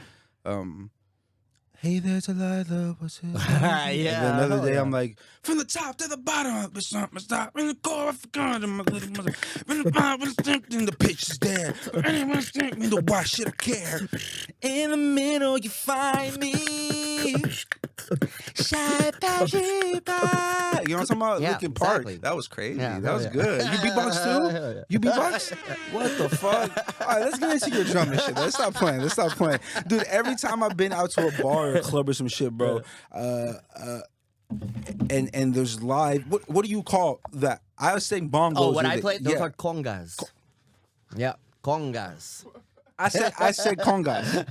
[SPEAKER 1] Hey there, Delilah, what's it?
[SPEAKER 2] Yeah.
[SPEAKER 1] And then another day,
[SPEAKER 2] yeah.
[SPEAKER 1] I'm like, from the top to the bottom, stop in the core, I forgot my little mother. When the Bible's tempting, the pitch is there. Anyone's thinking, the why should I care? In the middle, you find me. Shy, passion, you know what I'm talking about?
[SPEAKER 2] Yeah,
[SPEAKER 1] Linkin Park.
[SPEAKER 2] exactly.
[SPEAKER 1] That was crazy.
[SPEAKER 2] Yeah,
[SPEAKER 1] that was
[SPEAKER 2] yeah.
[SPEAKER 1] good. You beatbox too? You beatbox? What the fuck? All right, let's get into your drum and shit. Let's stop playing. Dude, every time I've been out to a bar or a club or some shit, bro, and there's live, what do you call that? I was saying bongos.
[SPEAKER 2] Oh, what I
[SPEAKER 1] with it.
[SPEAKER 2] played, those
[SPEAKER 1] Yeah.
[SPEAKER 2] are congas. Yeah, congas.
[SPEAKER 1] I said congas.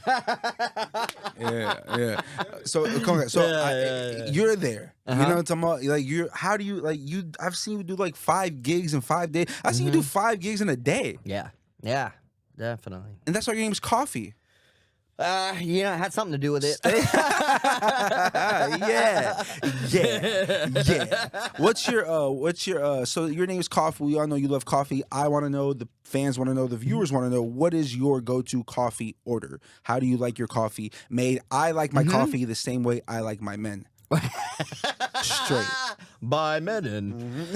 [SPEAKER 1] Yeah. So congas. So you're there. You know what I'm talking about? Like how do you I've seen you do like 5 gigs in 5 days. I've seen you do 5 gigs in a day.
[SPEAKER 2] Yeah, definitely.
[SPEAKER 1] And that's why your name's Coffee.
[SPEAKER 2] You know, it had something to do with it.
[SPEAKER 1] Yeah. What's your so your name is Coffee. We all know you love coffee. I want to know, the fans want to know, the viewers want to know, what is your go-to coffee order? How do you like your coffee made? I like my coffee the same way I like my men. Straight.
[SPEAKER 2] By Menon.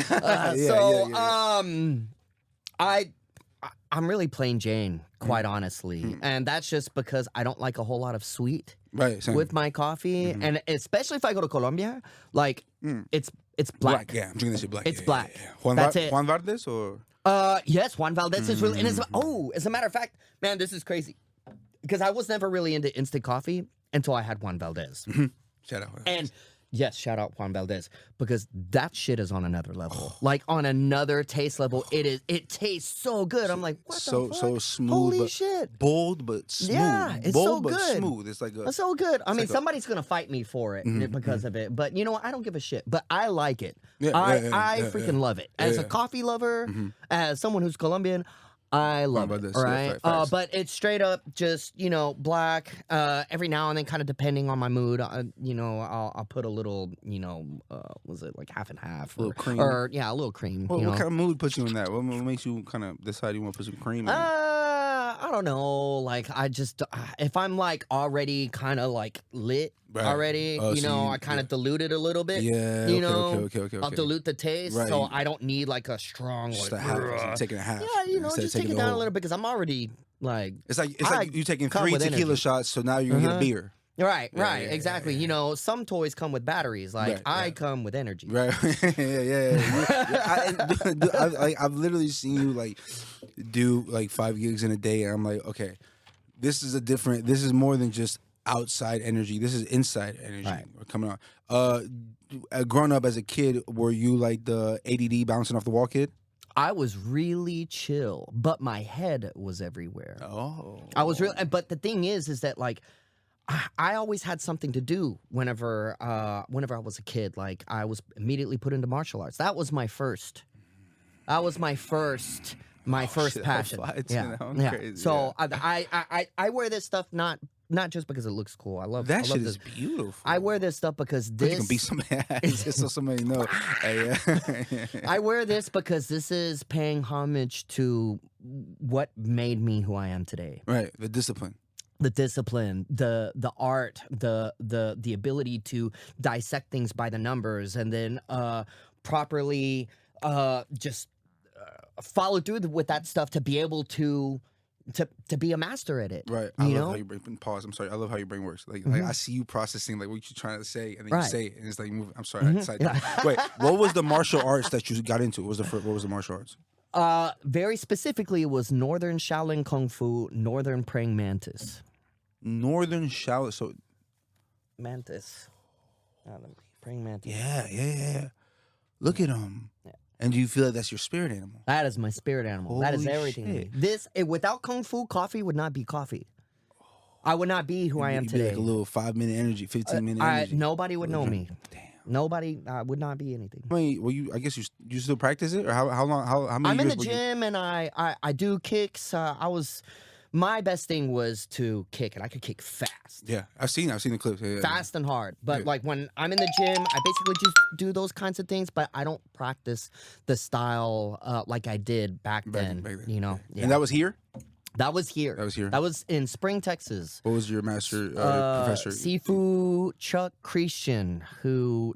[SPEAKER 2] I'm really plain Jane, quite honestly. And that's just because I don't like a whole lot of sweet
[SPEAKER 1] Same.
[SPEAKER 2] with my coffee. And especially if I go to Colombia, like it's black.
[SPEAKER 1] Yeah, I'm drinking this shit black.
[SPEAKER 2] It's black.
[SPEAKER 1] Juan
[SPEAKER 2] That's it.
[SPEAKER 1] Juan Vardes or?
[SPEAKER 2] Yes, Juan Valdez is really, and as a matter of fact, man, this is crazy. Because I was never really into instant coffee until I had Juan Valdez.
[SPEAKER 1] Shout out.
[SPEAKER 2] And yes, shout out Juan Valdez, because that shit is on another level. Like on another taste level. It tastes so good. I'm like, what the fuck?
[SPEAKER 1] So smooth.
[SPEAKER 2] Holy
[SPEAKER 1] but
[SPEAKER 2] shit.
[SPEAKER 1] Bold but smooth.
[SPEAKER 2] Yeah, it's
[SPEAKER 1] bold
[SPEAKER 2] so
[SPEAKER 1] but
[SPEAKER 2] good.
[SPEAKER 1] smooth. It's like
[SPEAKER 2] It's so good. I mean,
[SPEAKER 1] like
[SPEAKER 2] somebody's gonna fight me for it because of it. But you know what? I don't give a shit. But I like it.
[SPEAKER 1] Yeah,
[SPEAKER 2] I freaking love it. As a coffee lover, as someone who's Colombian, I love it.
[SPEAKER 1] this,
[SPEAKER 2] Right?
[SPEAKER 1] yeah, facts.
[SPEAKER 2] But it's straight up just, you know, black. Every now and then, kind of depending on my mood, you know, I'll put a little, you know, was it like half and half?
[SPEAKER 1] Little cream.
[SPEAKER 2] Or yeah, a little cream.
[SPEAKER 1] What
[SPEAKER 2] you know?
[SPEAKER 1] kind of mood puts you in that? What makes you kind of decide you want to put some cream in it?
[SPEAKER 2] I don't know. Like, I just, if I'm like already kind of like lit already,
[SPEAKER 1] Oh,
[SPEAKER 2] you
[SPEAKER 1] so
[SPEAKER 2] know,
[SPEAKER 1] you-
[SPEAKER 2] I kind of dilute it a little bit.
[SPEAKER 1] Yeah,
[SPEAKER 2] You
[SPEAKER 1] okay,
[SPEAKER 2] know,
[SPEAKER 1] okay.
[SPEAKER 2] I'll dilute the taste,
[SPEAKER 1] Right.
[SPEAKER 2] so I don't need like a strong,
[SPEAKER 1] Just
[SPEAKER 2] like,
[SPEAKER 1] a half, taking a half.
[SPEAKER 2] yeah, you know,
[SPEAKER 1] instead of
[SPEAKER 2] just take
[SPEAKER 1] taking
[SPEAKER 2] it
[SPEAKER 1] the
[SPEAKER 2] down a
[SPEAKER 1] whole-
[SPEAKER 2] little bit because I'm already like,
[SPEAKER 1] It's like
[SPEAKER 2] I
[SPEAKER 1] you taking
[SPEAKER 2] come
[SPEAKER 1] 3
[SPEAKER 2] with
[SPEAKER 1] tequila
[SPEAKER 2] energy.
[SPEAKER 1] shots, so now you're gonna get a beer.
[SPEAKER 2] Right,
[SPEAKER 1] Yeah,
[SPEAKER 2] exactly. You know, some toys come with batteries. Like,
[SPEAKER 1] Right,
[SPEAKER 2] I
[SPEAKER 1] yeah.
[SPEAKER 2] come with energy.
[SPEAKER 1] Right? I've literally seen you like do like 5 gigs in a day, and I'm like, okay, this is more than just outside energy. This is inside energy coming out. Growing up as a kid, were you like the ADD bouncing off the wall kid?
[SPEAKER 2] I was really chill, but my head was everywhere.
[SPEAKER 1] Oh,
[SPEAKER 2] I was real, but the thing is that like I always had something to do whenever I was a kid. Like I was immediately put into martial arts. That was my first. My first
[SPEAKER 1] shit,
[SPEAKER 2] passion.
[SPEAKER 1] fights,
[SPEAKER 2] Yeah,
[SPEAKER 1] you know,
[SPEAKER 2] yeah.
[SPEAKER 1] crazy,
[SPEAKER 2] So I wear this stuff not just because it looks cool. I love
[SPEAKER 1] that shit
[SPEAKER 2] this.
[SPEAKER 1] is beautiful.
[SPEAKER 2] I wear this stuff because
[SPEAKER 1] You
[SPEAKER 2] this.
[SPEAKER 1] can beat somebody ass just so somebody know.
[SPEAKER 2] I wear this because this is paying homage to what made me who I am today.
[SPEAKER 1] Right, the discipline.
[SPEAKER 2] The discipline, the art, the ability to dissect things by the numbers, and then properly just follow through with that stuff to be able to be a master at it.
[SPEAKER 1] Right. I love how you bring pause. I'm sorry. I love how your brain works. Like I see you processing like what you're trying to say, and then you say it, and it's like move. I'm sorry. I decided Wait, what was the martial arts that you got into? What was the martial arts?
[SPEAKER 2] Very specifically, it was Northern Shaolin Kung Fu, Northern Praying Mantis.
[SPEAKER 1] Northern Shaolin. So
[SPEAKER 2] Mantis. Praying mantis.
[SPEAKER 1] Yeah. Look at him. Yeah. And do you feel like that's your spirit animal?
[SPEAKER 2] That is my spirit animal. That is everything. To me. Without Kung Fu, coffee would not be coffee. I would not be who I am today.
[SPEAKER 1] Like a little 5-minute energy, 15-minute energy.
[SPEAKER 2] Nobody would know me.
[SPEAKER 1] Damn.
[SPEAKER 2] Nobody would not be anything.
[SPEAKER 1] I mean, well, I guess you still practice it, or how long? How many?
[SPEAKER 2] I'm
[SPEAKER 1] years
[SPEAKER 2] in the gym and I do kicks. My best thing was to kick, and I could kick fast.
[SPEAKER 1] Yeah, I've seen the clips. Yeah,
[SPEAKER 2] fast and hard. But like when I'm in the gym, I basically just do those kinds of things, but I don't practice the style like I did back then. You know,
[SPEAKER 1] And that was here.
[SPEAKER 2] That was here. That was in Spring, Texas.
[SPEAKER 1] What was your master professor?
[SPEAKER 2] Sifu Chuck Christian,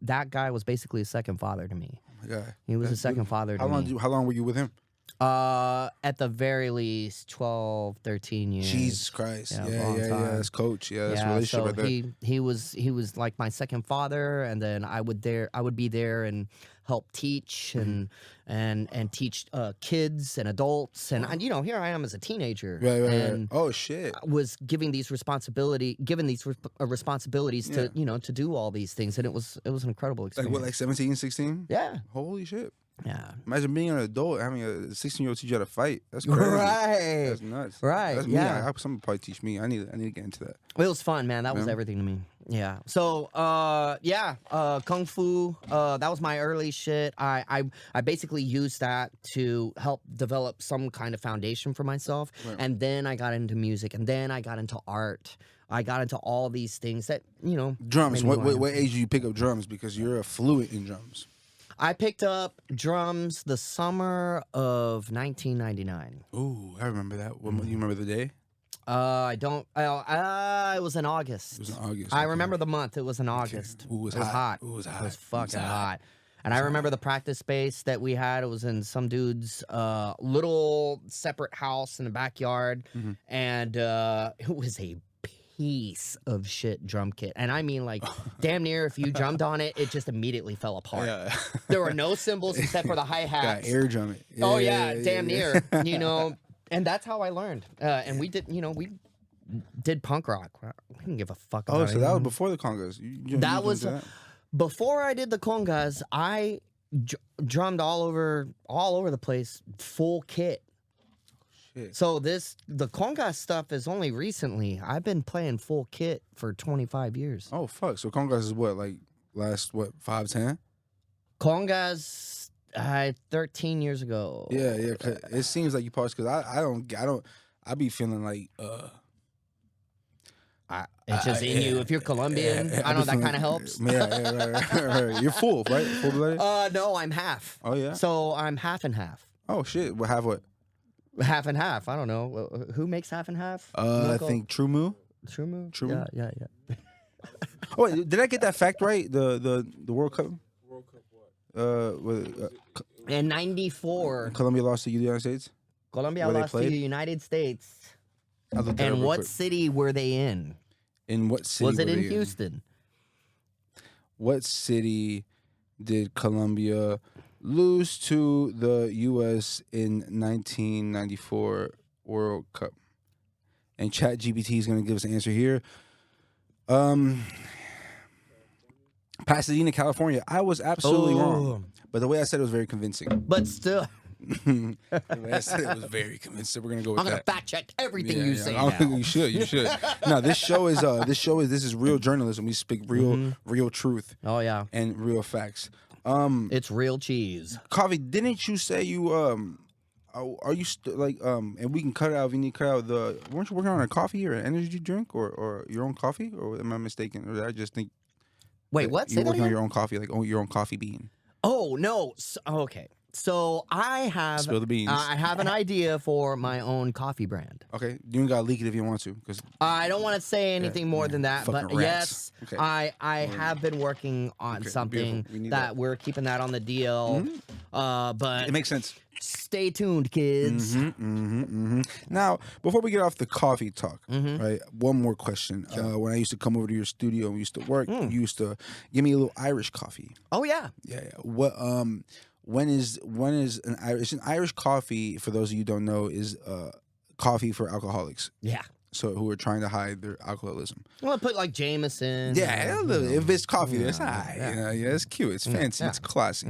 [SPEAKER 2] that guy was basically a second father to me.
[SPEAKER 1] Oh my God.
[SPEAKER 2] He was a second father to me.
[SPEAKER 1] How long were you with him?
[SPEAKER 2] At the very least 12, 13 years.
[SPEAKER 1] Jesus Christ. Yeah. That's coach. Yeah, that's relationship
[SPEAKER 2] so
[SPEAKER 1] right there.
[SPEAKER 2] He was like my second father, and then I would be there and help teach and teach kids and adults, and here I am as a teenager.
[SPEAKER 1] Right. Oh shit.
[SPEAKER 2] I was given these responsibilities to to do all these things, and it was an incredible experience.
[SPEAKER 1] Like what, like 17, 16?
[SPEAKER 2] Yeah.
[SPEAKER 1] Holy shit.
[SPEAKER 2] Yeah.
[SPEAKER 1] Imagine being an adult having a 16-year-old teach you how to fight. That's crazy.
[SPEAKER 2] Right.
[SPEAKER 1] That's nuts.
[SPEAKER 2] Right.
[SPEAKER 1] That's me. Someone probably teach me. I need to get into that.
[SPEAKER 2] It was fun, man. That was everything to me. Yeah. So, Kung Fu. That was my early shit. I basically used that to help develop some kind of foundation for myself, and then I got into music, and then I got into art. I got into all these things that
[SPEAKER 1] Drums. What age do you pick up drums? Because you're fluent in drums.
[SPEAKER 2] I picked up drums the summer of 1999.
[SPEAKER 1] Ooh, I remember that. You remember the day?
[SPEAKER 2] I don't. It was in August.
[SPEAKER 1] It was in August.
[SPEAKER 2] I remember the month. It was in August.
[SPEAKER 1] Ooh, it was
[SPEAKER 2] hot.
[SPEAKER 1] It was hot.
[SPEAKER 2] It was fucking hot. And I remember the practice space that we had. It was in some dude's little separate house in the backyard, and it was a piece of shit drum kit. And I mean, like, damn near if you drummed on it, it just immediately fell apart. Yeah. There were no cymbals except for the hi-hats.
[SPEAKER 1] Got air drum it.
[SPEAKER 2] Damn near. And that's how I learned. And we did, we did punk rock. We didn't give a fuck about it.
[SPEAKER 1] So that was before the congas.
[SPEAKER 2] That was before I did the congas. I drummed all over the place, full kit. Shit. So the congas stuff is only recently. I've been playing full kit for 25 years.
[SPEAKER 1] Oh fuck! So congas is what, like last 5, 10?
[SPEAKER 2] Congas, 13 years ago.
[SPEAKER 1] Yeah. It seems like you paused because I be feeling like
[SPEAKER 2] it's just in you. If you're Colombian, I know that kind of helps.
[SPEAKER 1] Right. You're full, right? Full blooded?
[SPEAKER 2] No, I'm half.
[SPEAKER 1] Oh yeah.
[SPEAKER 2] So I'm half and half.
[SPEAKER 1] Oh shit! Well, half what?
[SPEAKER 2] Half and half. I don't know. Who makes half and half?
[SPEAKER 1] I think True Moo.
[SPEAKER 2] Yeah.
[SPEAKER 1] Oh, wait, did I get that fact right? The World Cup. World Cup what?
[SPEAKER 2] In '94,
[SPEAKER 1] Colombia lost to the United States.
[SPEAKER 2] Colombia lost to the United States. And what city were they in?
[SPEAKER 1] In what city?
[SPEAKER 2] Was it in Houston?
[SPEAKER 1] What city did Colombia lose to the U.S. in 1994 World Cup? And ChatGPT is going to give us an answer here. Pasadena, California. I was absolutely wrong. But the way I said it was very convincing.
[SPEAKER 2] But still.
[SPEAKER 1] The way I said it was very convincing. We're going to go with that.
[SPEAKER 2] I'm going to fact check everything you say now.
[SPEAKER 1] You should. No, this show is real journalism. We speak real truth.
[SPEAKER 2] Oh, yeah.
[SPEAKER 1] And real facts.
[SPEAKER 2] It's real cheese.
[SPEAKER 1] Coffee, didn't you say you are you and we can cut it out if you need to cut out weren't you working on a coffee or an energy drink or your own coffee, or am I mistaken, or did I just think
[SPEAKER 2] wait, what?
[SPEAKER 1] You're working on your own coffee, like your own coffee bean?
[SPEAKER 2] Oh no. Okay. So I have
[SPEAKER 1] Spill the beans.
[SPEAKER 2] I have an idea for my own coffee brand.
[SPEAKER 1] Okay, you ain't gotta leak it if you want to, because
[SPEAKER 2] I don't want to say anything more than that, but
[SPEAKER 1] Fucking rats.
[SPEAKER 2] yes,
[SPEAKER 1] Okay.
[SPEAKER 2] I have been working on something
[SPEAKER 1] beautiful. We need
[SPEAKER 2] that
[SPEAKER 1] that.
[SPEAKER 2] we're keeping that on the deal. But
[SPEAKER 1] it makes sense.
[SPEAKER 2] stay tuned, kids.
[SPEAKER 1] Now, before we get off the coffee talk, right? One more question. When I used to come over to your studio and we used to work, you used to give me a little Irish coffee.
[SPEAKER 2] Oh yeah.
[SPEAKER 1] Yeah. What? When is an Irish coffee? For those of you who don't know, is coffee for alcoholics.
[SPEAKER 2] Yeah.
[SPEAKER 1] So who are trying to hide their alcoholism.
[SPEAKER 2] I'm gonna put like Jameson.
[SPEAKER 1] Yeah, if it's coffee, that's high. Yeah, it's cute. It's fancy. It's classy.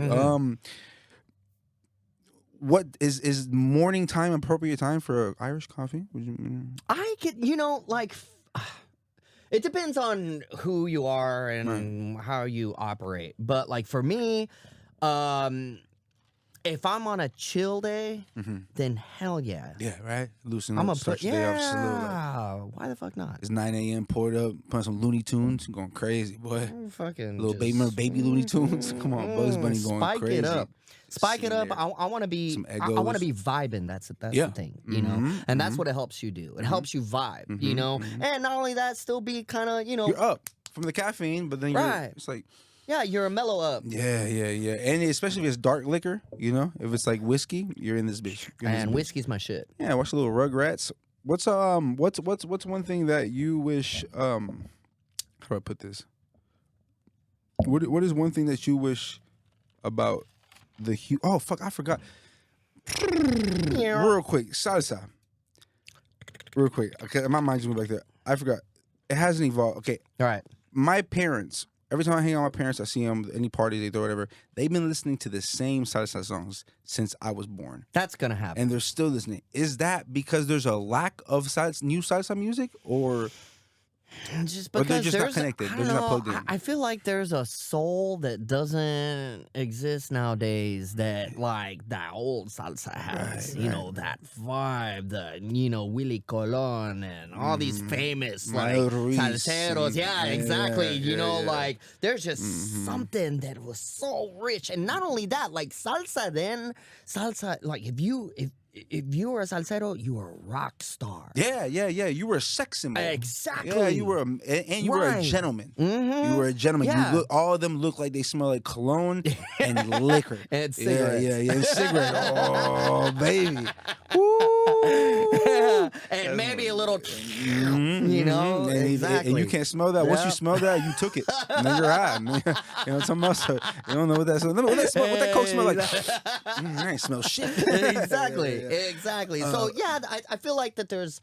[SPEAKER 1] What is morning time appropriate time for Irish coffee?
[SPEAKER 2] I could, like. It depends on who you are and how you operate. But like for me, if I'm on a chill day, then hell yeah.
[SPEAKER 1] Yeah, right. Loosen
[SPEAKER 2] I'm
[SPEAKER 1] up.
[SPEAKER 2] gonna put Why the fuck not?
[SPEAKER 1] It's 9 a.m. Poured up, putting some Looney Tunes, going crazy, boy.
[SPEAKER 2] Fucking
[SPEAKER 1] Little baby Looney Tunes. Come on, Bugs Bunny going
[SPEAKER 2] spike
[SPEAKER 1] crazy.
[SPEAKER 2] It up. Spike it up. I want to be. I want to be vibing. That's the thing, and that's what it helps you do. It helps you vibe, and not only that, still be kind of,
[SPEAKER 1] You're up from the caffeine, but then it's like.
[SPEAKER 2] Yeah, you're a mellow up.
[SPEAKER 1] Yeah. And especially if it's dark liquor, if it's like whiskey, you're in this bitch.
[SPEAKER 2] And whiskey's my shit.
[SPEAKER 1] Yeah, watch the little Rugrats. What's one thing that you wish how do I put this? What is one thing that you wish about the oh fuck, I forgot. Real quick, salsa. Real quick. Okay, my mind just went back there. I forgot. It hasn't evolved. Okay.
[SPEAKER 2] All right.
[SPEAKER 1] My parents, every time I hang out with my parents, I see them, any party they throw, whatever, they've been listening to the same salsa songs since I was born.
[SPEAKER 2] That's going to happen.
[SPEAKER 1] And they're still listening. Is that because there's a lack of new salsa music, or
[SPEAKER 2] just because
[SPEAKER 1] they're just not connected? They're just not plugged in.
[SPEAKER 2] I feel like there's a soul that doesn't exist nowadays that like that old salsa has.
[SPEAKER 1] Right.
[SPEAKER 2] That vibe, the Willie Colon and all these famous like
[SPEAKER 1] Ruiz
[SPEAKER 2] salseros. Yeah, exactly.
[SPEAKER 1] Yeah.
[SPEAKER 2] There's just something that was so rich, and not only that, like salsa. Like if you were a salsero, you were a rock star.
[SPEAKER 1] Yeah. You were a sex symbol.
[SPEAKER 2] Exactly.
[SPEAKER 1] Yeah, you were, and you were a gentleman. You were a gentleman.
[SPEAKER 2] Yeah.
[SPEAKER 1] All of them look like they smell like cologne and liquor
[SPEAKER 2] and cigarettes.
[SPEAKER 1] Yeah, and cigarettes. Oh, baby. Woo.
[SPEAKER 2] And maybe a little,
[SPEAKER 1] And
[SPEAKER 2] exactly.
[SPEAKER 1] And you can't smell that. Once you smell that, you took it. And then you're high. Something else. You don't know what that smells. What that coke smell like? I ain't smell shit.
[SPEAKER 2] Exactly. So yeah, I feel like that there's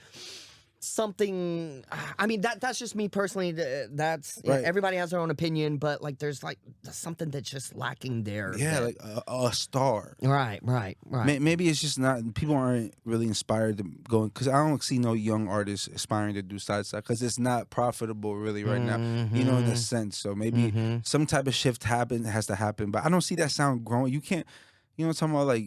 [SPEAKER 2] something. I mean, that's just me personally. That's
[SPEAKER 1] Right.
[SPEAKER 2] Everybody has their own opinion, but like there's like something that's just lacking there.
[SPEAKER 1] Yeah, like a star.
[SPEAKER 2] Right.
[SPEAKER 1] Maybe it's just not. People aren't really inspired to go, because I don't see no young artists aspiring to do salsa because it's not profitable really right now. In a sense. So maybe some type of shift has to happen, but I don't see that sound growing. You can't. Talking about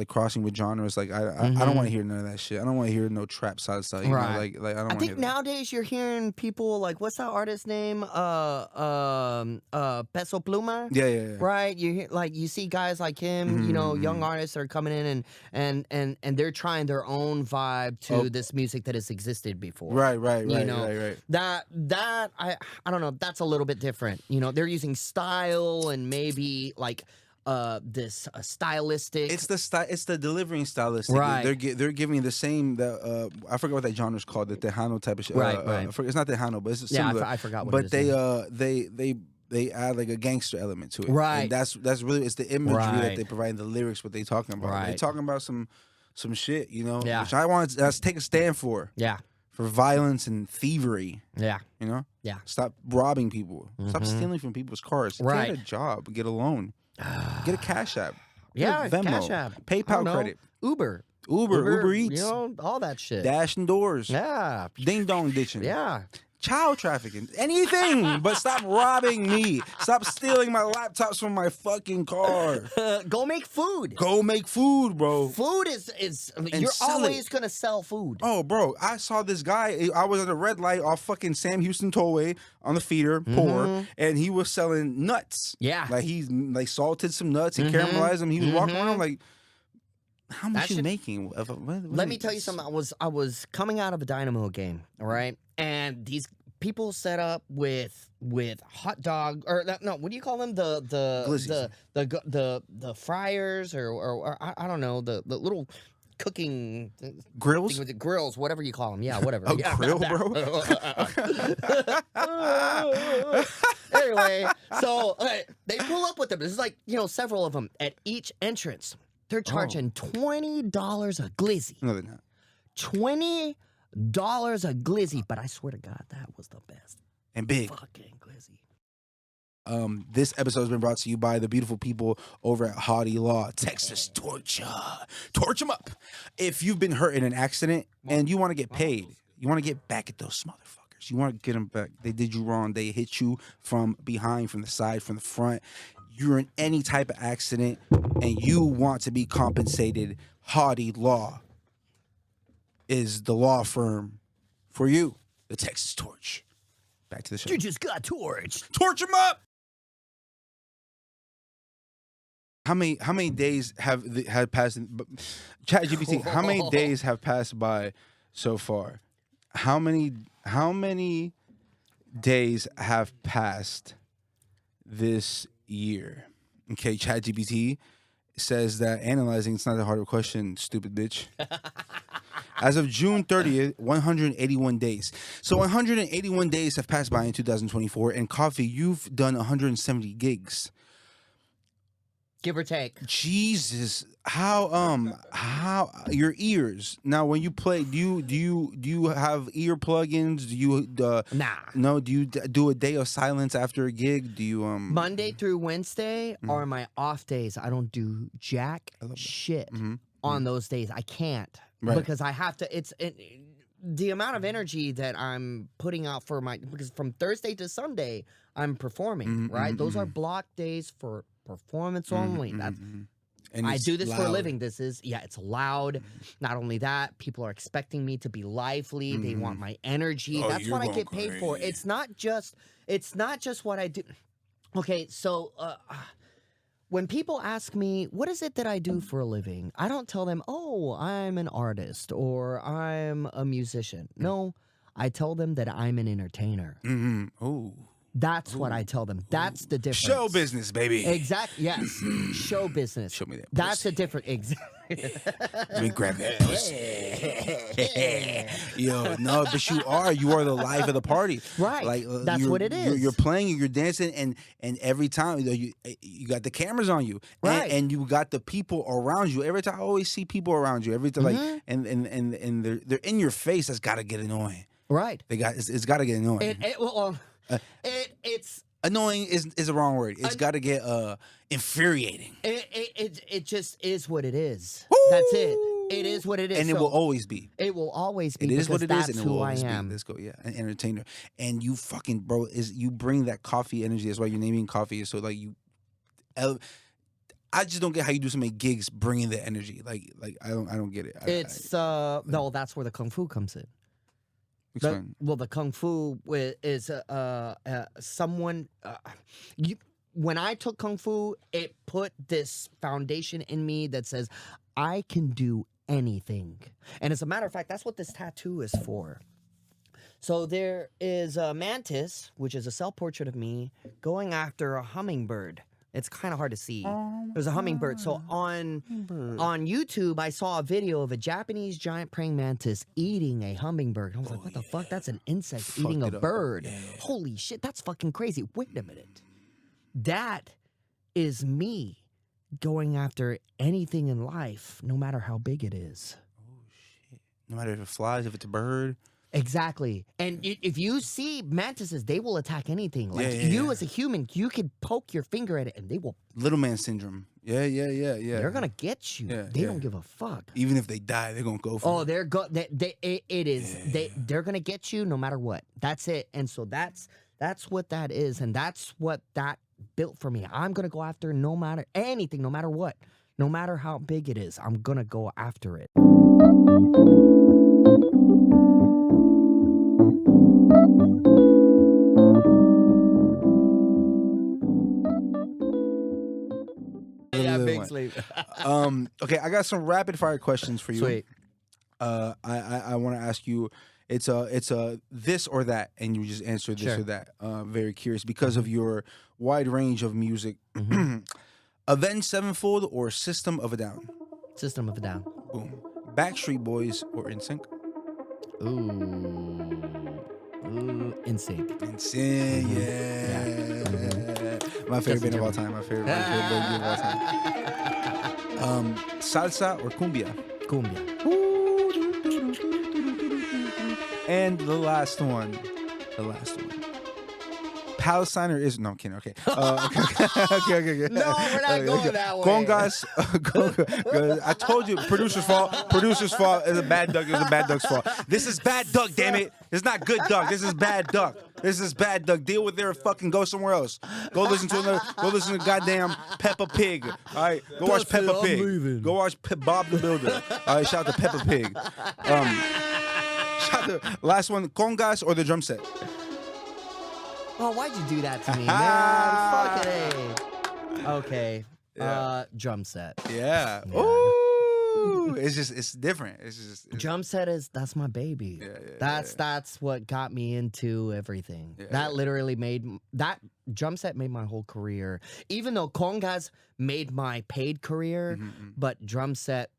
[SPEAKER 1] crossing with genres. Like I don't want to hear none of that shit. I don't want to hear no trap salsa.
[SPEAKER 2] Right.
[SPEAKER 1] Like I don't.
[SPEAKER 2] I think nowadays you're hearing people like, what's that artist's name? Peso Pluma.
[SPEAKER 1] Yeah.
[SPEAKER 2] Right. You hear, you see guys like him. Young artists that are coming in and they're trying their own vibe to this music that has existed before.
[SPEAKER 1] Right.
[SPEAKER 2] That I don't know. That's a little bit different. They're using style and maybe like. This stylistic.
[SPEAKER 1] It's the delivering stylistic.
[SPEAKER 2] Right.
[SPEAKER 1] They're giving the same. I forgot what that genre's called. The Tejano type of shit.
[SPEAKER 2] Right.
[SPEAKER 1] It's not Tejano, but it's similar.
[SPEAKER 2] I forgot what.
[SPEAKER 1] But
[SPEAKER 2] it is
[SPEAKER 1] they add like a gangster element to it.
[SPEAKER 2] Right.
[SPEAKER 1] And that's really, it's the imagery that
[SPEAKER 2] Right.
[SPEAKER 1] they provide, the lyrics, what they talking about.
[SPEAKER 2] Right.
[SPEAKER 1] They're talking about some shit,
[SPEAKER 2] Yeah.
[SPEAKER 1] which I want to take a stand for.
[SPEAKER 2] Yeah.
[SPEAKER 1] For violence and thievery.
[SPEAKER 2] Yeah.
[SPEAKER 1] Yeah. Stop robbing people. Stop stealing from people's cars.
[SPEAKER 2] Right.
[SPEAKER 1] Get a job. Get a loan. Get a Cash App.
[SPEAKER 2] Yeah,
[SPEAKER 1] Venmo,
[SPEAKER 2] Cash App.
[SPEAKER 1] PayPal credit.
[SPEAKER 2] Uber
[SPEAKER 1] Uber Eats.
[SPEAKER 2] all that shit.
[SPEAKER 1] Dashing doors.
[SPEAKER 2] Yeah.
[SPEAKER 1] Ding dong ditching.
[SPEAKER 2] Yeah.
[SPEAKER 1] child trafficking, anything, but stop robbing me. Stop stealing my laptops from my fucking car.
[SPEAKER 2] Go make food.
[SPEAKER 1] Go make food, bro.
[SPEAKER 2] Food is you're
[SPEAKER 1] sell
[SPEAKER 2] always
[SPEAKER 1] it.
[SPEAKER 2] gonna sell food.
[SPEAKER 1] Oh, bro, I saw this guy. I was at a red light off fucking Sam Houston Tollway on the feeder, poor, and he was selling nuts.
[SPEAKER 2] Yeah.
[SPEAKER 1] Like he like salted some nuts and caramelized them. He was walking around like, how much you making?
[SPEAKER 2] Let me tell you something. I was coming out of a Dynamo game, all right, and these people set up with hot dog or no, what do you call them? The fryers or I don't know, the little cooking
[SPEAKER 1] grills,
[SPEAKER 2] with the grills, whatever you call them. Yeah, whatever.
[SPEAKER 1] A
[SPEAKER 2] yeah,
[SPEAKER 1] grill, bro.
[SPEAKER 2] Anyway, so they pull up with them. There's like several of them at each entrance. They're charging $20 a glizzy.
[SPEAKER 1] No, they're not.
[SPEAKER 2] $20 a glizzy, but I swear to God, that was the best.
[SPEAKER 1] And big.
[SPEAKER 2] Fucking glizzy.
[SPEAKER 1] This episode has been brought to you by the beautiful people over at Haughty Law, Texas Torture. Torch them up. If you've been hurt in an accident and you want to get paid, you want to get back at those motherfuckers. You want to get them back. They did you wrong. They hit you from behind, from the side, from the front. You're in any type of accident and you want to be compensated, Haughty Law is the law firm for you. The Texas Torch. Back to the show.
[SPEAKER 2] You just got torched.
[SPEAKER 1] Torch them up. How many days have passed? ChatGPT. How many days have passed by so far? How many days have passed this year? Okay, ChatGPT says that analyzing it's not that hard of a question, stupid bitch. As of June 30th, 181 days. So 181 days have passed by in 2024, and Coffee, you've done 170 gigs.
[SPEAKER 2] Give or take.
[SPEAKER 1] Jesus, how your ears now when you play? Do you have ear plugins? Do you
[SPEAKER 2] Nah.
[SPEAKER 1] No. Do you do a day of silence after a gig? Do you
[SPEAKER 2] Monday through Wednesday are my off days. I don't do jack shit on those days. I can't because I have to. The amount of energy that I'm putting out for because from Thursday to Sunday I'm performing. Right, those are block days for performance only. That's and I do this for a living. This is it's loud. Not only that, people are expecting me to be lively. They want my energy. That's what I get paid for. It's not just what I do. Okay, so when people ask me, what is it that I do for a living? I don't tell them, oh, I'm an artist or I'm a musician. No, I tell them that I'm an entertainer.
[SPEAKER 1] Oh.
[SPEAKER 2] That's what I tell them. That's the difference.
[SPEAKER 1] Show business, baby.
[SPEAKER 2] Exactly. Yes. Show business.
[SPEAKER 1] Show me that.
[SPEAKER 2] That's the difference.
[SPEAKER 1] Let me grab that pussy. Yo, no, but you are the life of the party.
[SPEAKER 2] Right. Like that's what it is.
[SPEAKER 1] You're playing, you're dancing, and every time you got the cameras on you,
[SPEAKER 2] right?
[SPEAKER 1] And you got the people around you. Every time I always see people around you. Every time, like, and they're in your face. That's got to get annoying.
[SPEAKER 2] Right.
[SPEAKER 1] It's got to get annoying.
[SPEAKER 2] It's
[SPEAKER 1] annoying is the wrong word. It's got to get infuriating.
[SPEAKER 2] It just is what it is.
[SPEAKER 1] Woo!
[SPEAKER 2] That's it. It is what it is,
[SPEAKER 1] and it will always be.
[SPEAKER 2] It will always be.
[SPEAKER 1] It is what it is,
[SPEAKER 2] and
[SPEAKER 1] it will
[SPEAKER 2] who I
[SPEAKER 1] always
[SPEAKER 2] am.
[SPEAKER 1] be. Let's go, an entertainer. And you fucking you bring that coffee energy. That's why your naming coffee is so like you. I just don't get how you do so many gigs bringing the energy. Like I don't get it.
[SPEAKER 2] No, that's where the kung fu comes in.
[SPEAKER 1] Explain.
[SPEAKER 2] The kung fu is someone. When I took kung fu, it put this foundation in me that says I can do anything. And as a matter of fact, that's what this tattoo is for. So there is a mantis, which is a self-portrait of me going after a hummingbird. It's kind of hard to see. There's a hummingbird. So on YouTube, I saw a video of a Japanese giant praying mantis eating a hummingbird. I was like, what the fuck? That's an insect eating a bird. Yeah. Holy shit, that's fucking crazy. Wait a minute. That is me going after anything in life, no matter how big it is.
[SPEAKER 1] Oh, shit. No matter if it flies, if it's a bird.
[SPEAKER 2] Exactly. And if you see mantises, they will attack anything. Like you as a human, you could poke your finger at it and they will.
[SPEAKER 1] Little man syndrome. Yeah.
[SPEAKER 2] They're gonna get you.
[SPEAKER 1] Yeah,
[SPEAKER 2] They
[SPEAKER 1] yeah.
[SPEAKER 2] don't give a fuck.
[SPEAKER 1] Even if they die, they're gonna go for
[SPEAKER 2] Oh,
[SPEAKER 1] it.
[SPEAKER 2] they're gonna get you no matter what. That's it. And so that's what that is, and that's what that built for me. I'm gonna go after no matter anything, no matter what, no matter how big it is. I'm gonna go after it. Yeah,
[SPEAKER 1] Little
[SPEAKER 2] big
[SPEAKER 1] one.
[SPEAKER 2] sleep.
[SPEAKER 1] Okay, I got some rapid fire questions for you.
[SPEAKER 2] Sweet.
[SPEAKER 1] I want to ask you. It's a this or that, and you just answer this
[SPEAKER 2] Sure.
[SPEAKER 1] or that. Very curious because of your wide range of music.
[SPEAKER 2] Mhm.
[SPEAKER 1] Avenged Sevenfold or System of a Down?
[SPEAKER 2] System of a Down.
[SPEAKER 1] Boom. Backstreet Boys or NSYNC?
[SPEAKER 2] Ooh, NSYNC.
[SPEAKER 1] NSYNC,
[SPEAKER 2] Mhm.
[SPEAKER 1] yeah. My favorite band of all time. My favorite band of all time. Salsa or cumbia?
[SPEAKER 2] Cumbia.
[SPEAKER 1] And the last one. Palestine or Israel? No, I'm kidding. Okay. Okay.
[SPEAKER 2] No, we're not going that way.
[SPEAKER 1] Congas. I told you, producer's fault. Producer's fault. It's a bad duck. It was a bad duck's fault. This is bad duck, damn it. It's not good duck. This is bad duck. Deal with their fucking go somewhere else. Go listen to goddamn Peppa Pig. All right. Go watch
[SPEAKER 2] That's it,
[SPEAKER 1] Peppa
[SPEAKER 2] I'm
[SPEAKER 1] Pig.
[SPEAKER 2] leaving.
[SPEAKER 1] Go watch Bob the Builder. All right. Shout out to Peppa Pig. Shout out to last one. Congas or the drum set?
[SPEAKER 2] Oh, why'd you do that to me, man? Fucking A. Okay.
[SPEAKER 1] Yeah.
[SPEAKER 2] Drum set.
[SPEAKER 1] Yeah.
[SPEAKER 2] Yeah.
[SPEAKER 1] Ooh. It's different.
[SPEAKER 2] Drum set that's my baby. That's what got me into everything.
[SPEAKER 1] Yeah,
[SPEAKER 2] That literally that drum set made my whole career. Even though congas made my paid career, but drum set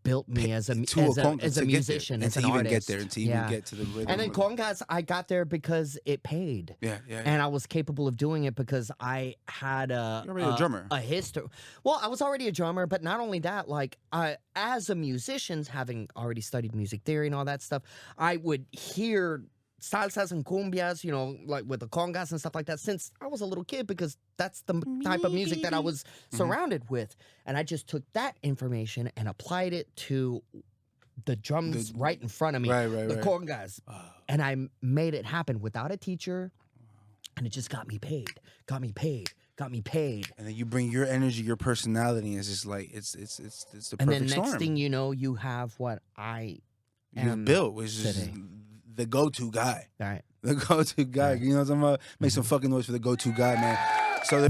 [SPEAKER 2] built me as a musician, as an artist.
[SPEAKER 1] Until you even get to the rhythm.
[SPEAKER 2] And then congas, I got there because it paid.
[SPEAKER 1] Yeah.
[SPEAKER 2] And I was capable of doing it because I had
[SPEAKER 1] You're already a drummer.
[SPEAKER 2] a history. Well, I was already a drummer, but not only that, like as a musician, having already studied music theory and all that stuff, I would hear salsas and cumbias, you know, like with the congas and stuff like that since I was a little kid because that's the type of music that I was surrounded with. And I just took that information and applied it to the drums right in front of me, the congas. And I made it happen without a teacher, and it just got me paid.
[SPEAKER 1] And then you bring your energy, your personality, and it's just like it's the perfect
[SPEAKER 2] And then
[SPEAKER 1] storm.
[SPEAKER 2] next thing you know, you have what I
[SPEAKER 1] You've built, which is
[SPEAKER 2] today.
[SPEAKER 1] the go-to guy.
[SPEAKER 2] All right.
[SPEAKER 1] The go-to guy. You know what I'm talking about? Make some fucking noise for the go-to guy, man. So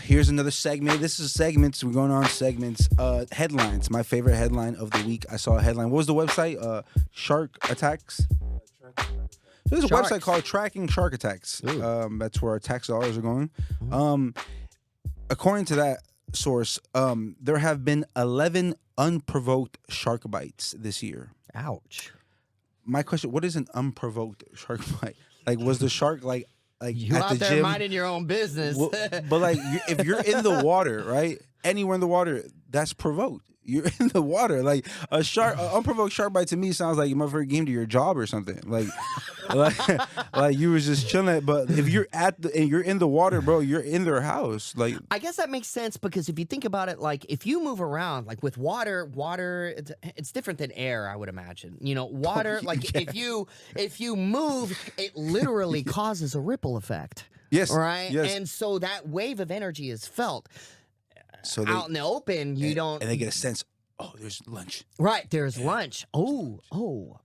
[SPEAKER 1] here's another segment. This is segments. We're going on segments. Headlines. My favorite headline of the week. I saw a headline. What was the website? Shark Attacks? There's a website called Tracking Shark Attacks. That's where our tax dollars are going. According to that source, there have been 11 unprovoked shark bites this year.
[SPEAKER 2] Ouch.
[SPEAKER 1] My question: what is an unprovoked shark bite? Like, was the shark like
[SPEAKER 2] You
[SPEAKER 1] at
[SPEAKER 2] out
[SPEAKER 1] the
[SPEAKER 2] there
[SPEAKER 1] gym?
[SPEAKER 2] minding your own business.
[SPEAKER 1] But like, if you're in the water, right? Anywhere in the water, that's provoked. You're in the water. Like an unprovoked shark bite to me sounds like you motherfucker came to your job or something. Like you was just chilling. But if you're and you're in the water, bro, you're in their house. Like,
[SPEAKER 2] I guess that makes sense because if you think about it, like if you move around, like with water, it's different than air, I would imagine. You know, water, like if you move, it literally causes a ripple effect.
[SPEAKER 1] Yes.
[SPEAKER 2] Right?
[SPEAKER 1] Yes.
[SPEAKER 2] And so that wave of energy is felt.
[SPEAKER 1] So
[SPEAKER 2] Out in the open, you don't.
[SPEAKER 1] And they get a sense, oh, there's lunch.
[SPEAKER 2] Right, there's lunch. Oh,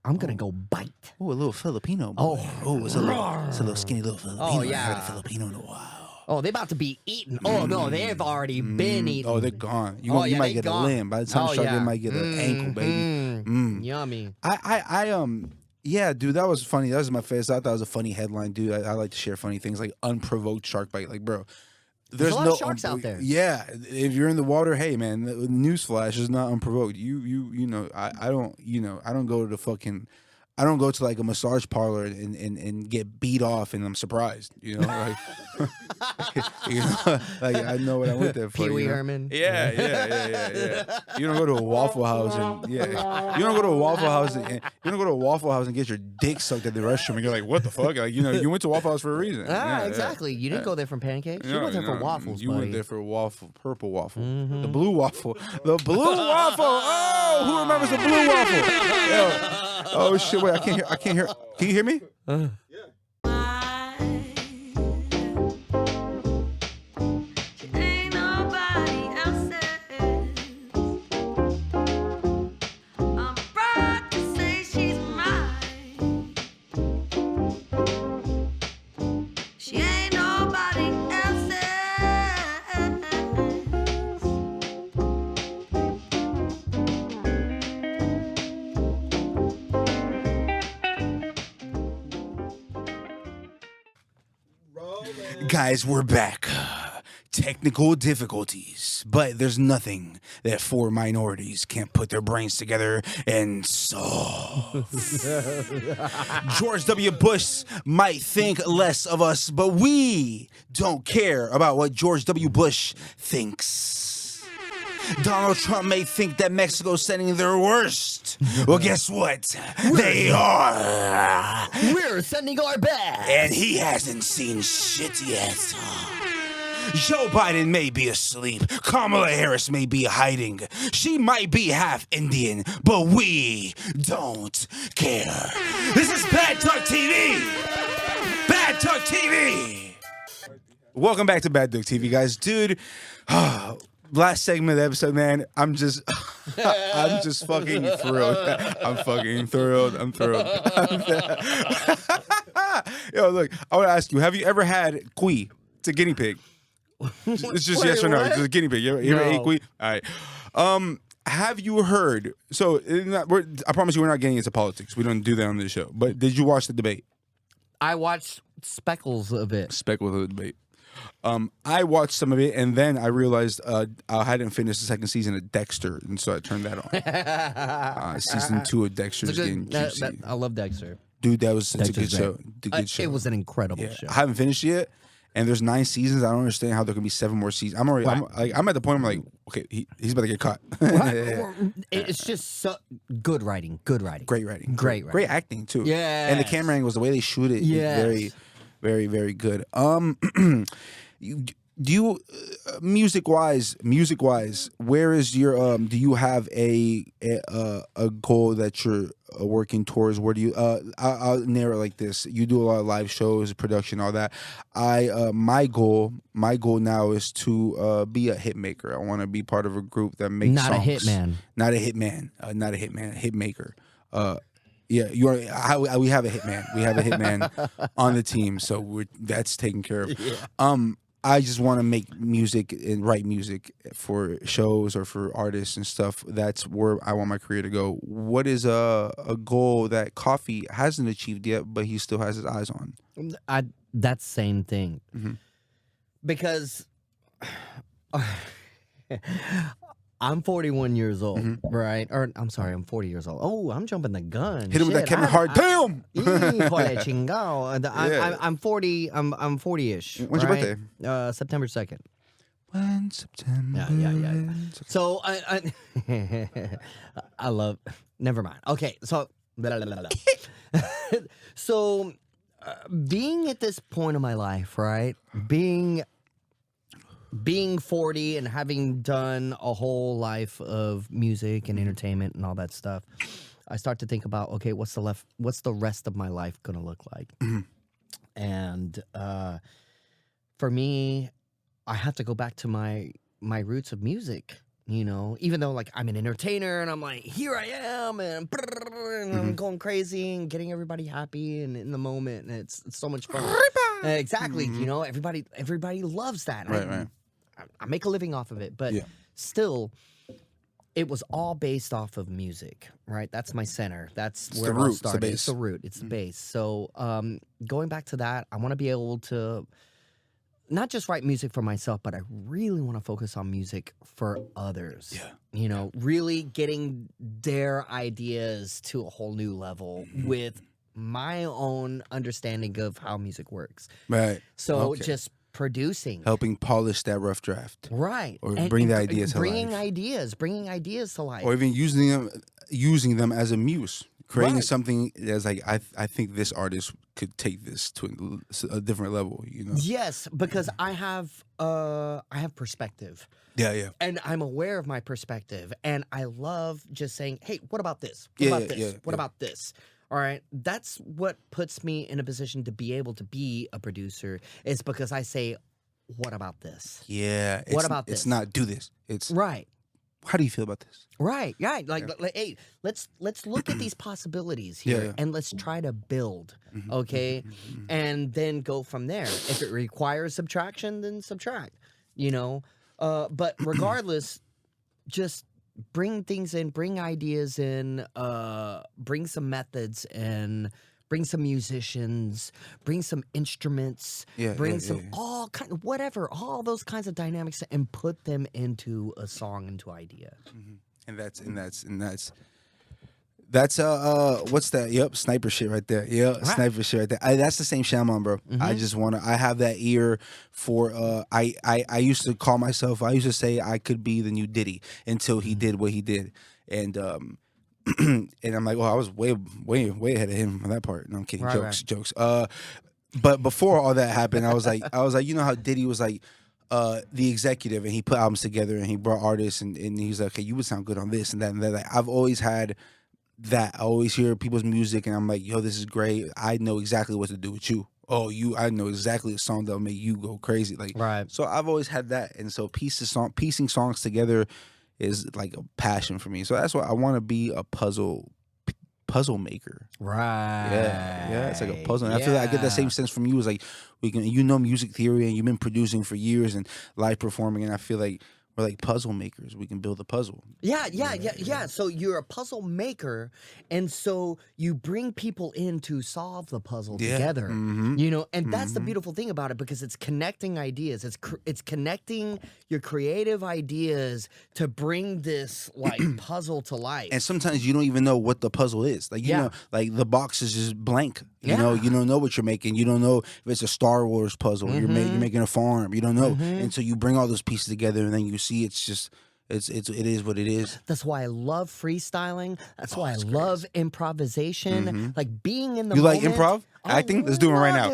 [SPEAKER 2] I'm going to go bite.
[SPEAKER 1] Oh, a little Filipino boy. It's a little skinny little Filipino.
[SPEAKER 2] Oh,
[SPEAKER 1] I
[SPEAKER 2] yeah.
[SPEAKER 1] haven't had a Filipino in a while.
[SPEAKER 2] Oh, they're about to be eaten. Oh, no, they've already been eaten.
[SPEAKER 1] Oh, they're gone. You
[SPEAKER 2] yeah,
[SPEAKER 1] might
[SPEAKER 2] they
[SPEAKER 1] get
[SPEAKER 2] gone.
[SPEAKER 1] a limb. By the time shark, you might get an ankle, baby.
[SPEAKER 2] Yummy.
[SPEAKER 1] Yeah, dude, that was funny. That was my face. I thought that was a funny headline, dude. I like to share funny things like unprovoked shark bite. Like, bro,
[SPEAKER 2] There's a lot of sharks out there.
[SPEAKER 1] Yeah, if you're in the water, hey man, the newsflash is not unprovoked. You know, I don't go to the fucking I don't go to like a massage parlor and get beat off and I'm surprised, you know, like, you know, like I know what I went there for.
[SPEAKER 2] Pee Wee
[SPEAKER 1] you know?
[SPEAKER 2] Herman.
[SPEAKER 1] Yeah. You don't go to a Waffle House and you don't go to a Waffle House and get your dick sucked at the restroom and you're like, what the fuck? Like, you know, you went to Waffle House for a reason.
[SPEAKER 2] Exactly. You didn't go there for pancakes. You went there for waffles,
[SPEAKER 1] You
[SPEAKER 2] buddy.
[SPEAKER 1] went there for purple waffle, the blue waffle, the blue waffle. Oh, who remembers the blue waffle? Yo. Oh shit! Wait, I can't hear. Can you hear me?
[SPEAKER 3] Ain't nobody else's. I'm proud to say she's mine. She ain't nobody else's.
[SPEAKER 1] Guys, we're back. Technical difficulties, but there's nothing that four minorities can't put their brains together and solve. George W. Bush might think less of us, but we don't care about what George W. Bush thinks. Donald Trump may think that Mexico's sending their worst. Well, guess what? They are.
[SPEAKER 2] We're sending our best.
[SPEAKER 1] And he hasn't seen shit yet. Joe Biden may be asleep. Kamala Harris may be hiding. She might be half Indian, but we don't care. This is Bad Duck TV. Bad Duck TV. Welcome back to Bad Duck TV, guys. Dude, last segment of the episode, man, I'm just fucking thrilled. I'm fucking thrilled. I'm thrilled. Yo, look, I want to ask you, have you ever had cuy? It's a guinea pig. It's just
[SPEAKER 2] Wait,
[SPEAKER 1] yes or no.
[SPEAKER 2] what?
[SPEAKER 1] It's a guinea pig. You ever ate
[SPEAKER 2] No.
[SPEAKER 1] cuy? All right. Have you heard? So, I promise you, we're not getting into politics. We don't do that on this show. But did you watch the debate?
[SPEAKER 2] I watched speckles of it.
[SPEAKER 1] Speckle the debate. I watched some of it, and then I realized I hadn't finished the second season of Dexter, and so I turned that on. Season 2 of Dexter is getting juicy.
[SPEAKER 2] I love Dexter.
[SPEAKER 1] Dude, that was such a good
[SPEAKER 2] Dexter's
[SPEAKER 1] show.
[SPEAKER 2] great.
[SPEAKER 1] Good show.
[SPEAKER 2] It was an incredible
[SPEAKER 1] Yeah.
[SPEAKER 2] show.
[SPEAKER 1] I haven't finished it yet, and there's 9 seasons. I don't understand how there can be 7 more seasons. I'm already. I'm at the point. I'm like, okay, he's about to get caught.
[SPEAKER 2] It's just so good writing. Good writing.
[SPEAKER 1] Great writing.
[SPEAKER 2] Great writing.
[SPEAKER 1] Great acting too.
[SPEAKER 2] Yes.
[SPEAKER 1] And the camera angles, the way they shoot it, is
[SPEAKER 2] Yes.
[SPEAKER 1] very, very good. Do you music wise, where is your do you have a goal that you're working towards? Where do you I'll narrow it like this. You do a lot of live shows, production, all that. My goal now is to be a hit maker. I want to be part of a group that makes
[SPEAKER 2] Not
[SPEAKER 1] songs.
[SPEAKER 2] a hitman.
[SPEAKER 1] Not a hitman. Not a hitman. A hit maker. Yeah, you are. We have a hitman. We have a hitman on the team, so that's taken care of. Yeah. I just want to make music and write music for shows or for artists and stuff. That's where I want my career to go. What is a goal that Coffee hasn't achieved yet, but he still has his eyes on?
[SPEAKER 2] That same thing.
[SPEAKER 1] Mm-hmm.
[SPEAKER 2] Because I'm 41 years old, right? Or I'm sorry, I'm 40 years old. Oh, I'm jumping the gun.
[SPEAKER 1] Hit him with that
[SPEAKER 2] Shit,
[SPEAKER 1] Kevin Hart. Damn!
[SPEAKER 2] Híjole, chingao.
[SPEAKER 1] Yeah.
[SPEAKER 2] I'm 40. I'm 40ish.
[SPEAKER 1] When's your
[SPEAKER 2] right?
[SPEAKER 1] birthday?
[SPEAKER 2] September 2nd.
[SPEAKER 1] When September.
[SPEAKER 2] Yeah. So I love. Never mind. Okay, so so being at this point of my life, right? Being 40 and having done a whole life of music and entertainment and all that stuff, I start to think about, okay, what's the rest of my life gonna look like? And for me, I have to go back to my roots of music. You know, even though like I'm an entertainer and I'm like, here I am and I'm going crazy and getting everybody happy and in the moment, and it's so much fun. Exactly. You know, everybody loves that.
[SPEAKER 1] Right.
[SPEAKER 2] I make a living off of it, but still, it was all based off of music, right? That's my center. That's
[SPEAKER 1] It's
[SPEAKER 2] where
[SPEAKER 1] the
[SPEAKER 2] it all
[SPEAKER 1] root, it's the
[SPEAKER 2] started.
[SPEAKER 1] base.
[SPEAKER 2] It's the root. It's the base. So going back to that, I want to be able to not just write music for myself, but I really want to focus on music for others.
[SPEAKER 1] Yeah.
[SPEAKER 2] You know, really getting their ideas to a whole new level with my own understanding of how music works.
[SPEAKER 1] Right.
[SPEAKER 2] So
[SPEAKER 1] Okay.
[SPEAKER 2] just producing.
[SPEAKER 1] Helping polish that rough draft.
[SPEAKER 2] Right.
[SPEAKER 1] Or bring the
[SPEAKER 2] and
[SPEAKER 1] ideas to
[SPEAKER 2] bringing
[SPEAKER 1] life.
[SPEAKER 2] bringing ideas to life.
[SPEAKER 1] Or even using them as a muse. Creating
[SPEAKER 2] Right.
[SPEAKER 1] something that's like, I think this artist could take this to a different level, you know?
[SPEAKER 2] Yes, because I have perspective.
[SPEAKER 1] Yeah, yeah.
[SPEAKER 2] And I'm aware of my perspective, and I love just saying, "Hey, what about this? What
[SPEAKER 1] Yeah,
[SPEAKER 2] about
[SPEAKER 1] yeah,
[SPEAKER 2] this?
[SPEAKER 1] yeah,
[SPEAKER 2] what
[SPEAKER 1] yeah.
[SPEAKER 2] about this?" All right, that's what puts me in a position to be able to be a producer. Is because I say, "What about this?"
[SPEAKER 1] Yeah.
[SPEAKER 2] What about
[SPEAKER 1] It's
[SPEAKER 2] this?
[SPEAKER 1] not do this. It's
[SPEAKER 2] Right,
[SPEAKER 1] how do you feel about this?
[SPEAKER 2] right, right. Like, hey, let's look at these possibilities
[SPEAKER 1] Yeah,
[SPEAKER 2] here,
[SPEAKER 1] yeah.
[SPEAKER 2] and let's try to build. Okay, and then go from there. If it requires subtraction, then subtract. You know, but regardless, just bring things in, bring ideas in, bring some methods in, bring some musicians, bring some instruments,
[SPEAKER 1] Yeah,
[SPEAKER 2] bring
[SPEAKER 1] yeah,
[SPEAKER 2] some
[SPEAKER 1] yeah.
[SPEAKER 2] all kind of whatever, all those kinds of dynamics, and put them into a song, into idea.
[SPEAKER 1] And that's what's that? Yep, sniper shit right there. Yeah, sniper shit right there. That's the same Shaman, bro. I just I have that ear for I used to call myself, I used to say I could be the new Diddy until he did what he did. And and I'm like, well, I was way ahead of him on that part. No, I'm kidding.
[SPEAKER 2] Right,
[SPEAKER 1] Jokes. But before all that happened, I was like, you know how Diddy was like the executive, and he put albums together and he brought artists, and he's like, okay, you would sound good on this and that and that. Like, I've always had that. I always hear people's music and I'm like, yo, this is great. I know exactly what to do with you. Oh, I know exactly a song that'll make you go crazy. Like,
[SPEAKER 2] Right.
[SPEAKER 1] So I've always had that. And so piecing songs together is like a passion for me. So that's why I want to be a puzzle maker.
[SPEAKER 2] Right.
[SPEAKER 1] Yeah, it's like a puzzle. And I feel like I get that same sense from you. It's like music theory, and you've been producing for years and live performing, and I feel like we're like puzzle makers. We can build a puzzle.
[SPEAKER 2] Yeah. So you're a puzzle maker, and so you bring people in to solve the puzzle together. You know, and that's the beautiful thing about it, because it's connecting ideas. It's connecting your creative ideas to bring this like puzzle to life.
[SPEAKER 1] And sometimes you don't even know what the puzzle is. Like, you know, like the box is just blank. You know, you don't know what you're making. You don't know if it's a Star Wars puzzle. You're making a farm. You don't know. And so you bring all those pieces together, and then you see it is what it is.
[SPEAKER 2] That's why I love freestyling. That's why I love improvisation. Like being in the
[SPEAKER 1] You
[SPEAKER 2] moment.
[SPEAKER 1] like improv? Acting? Let's do it right now.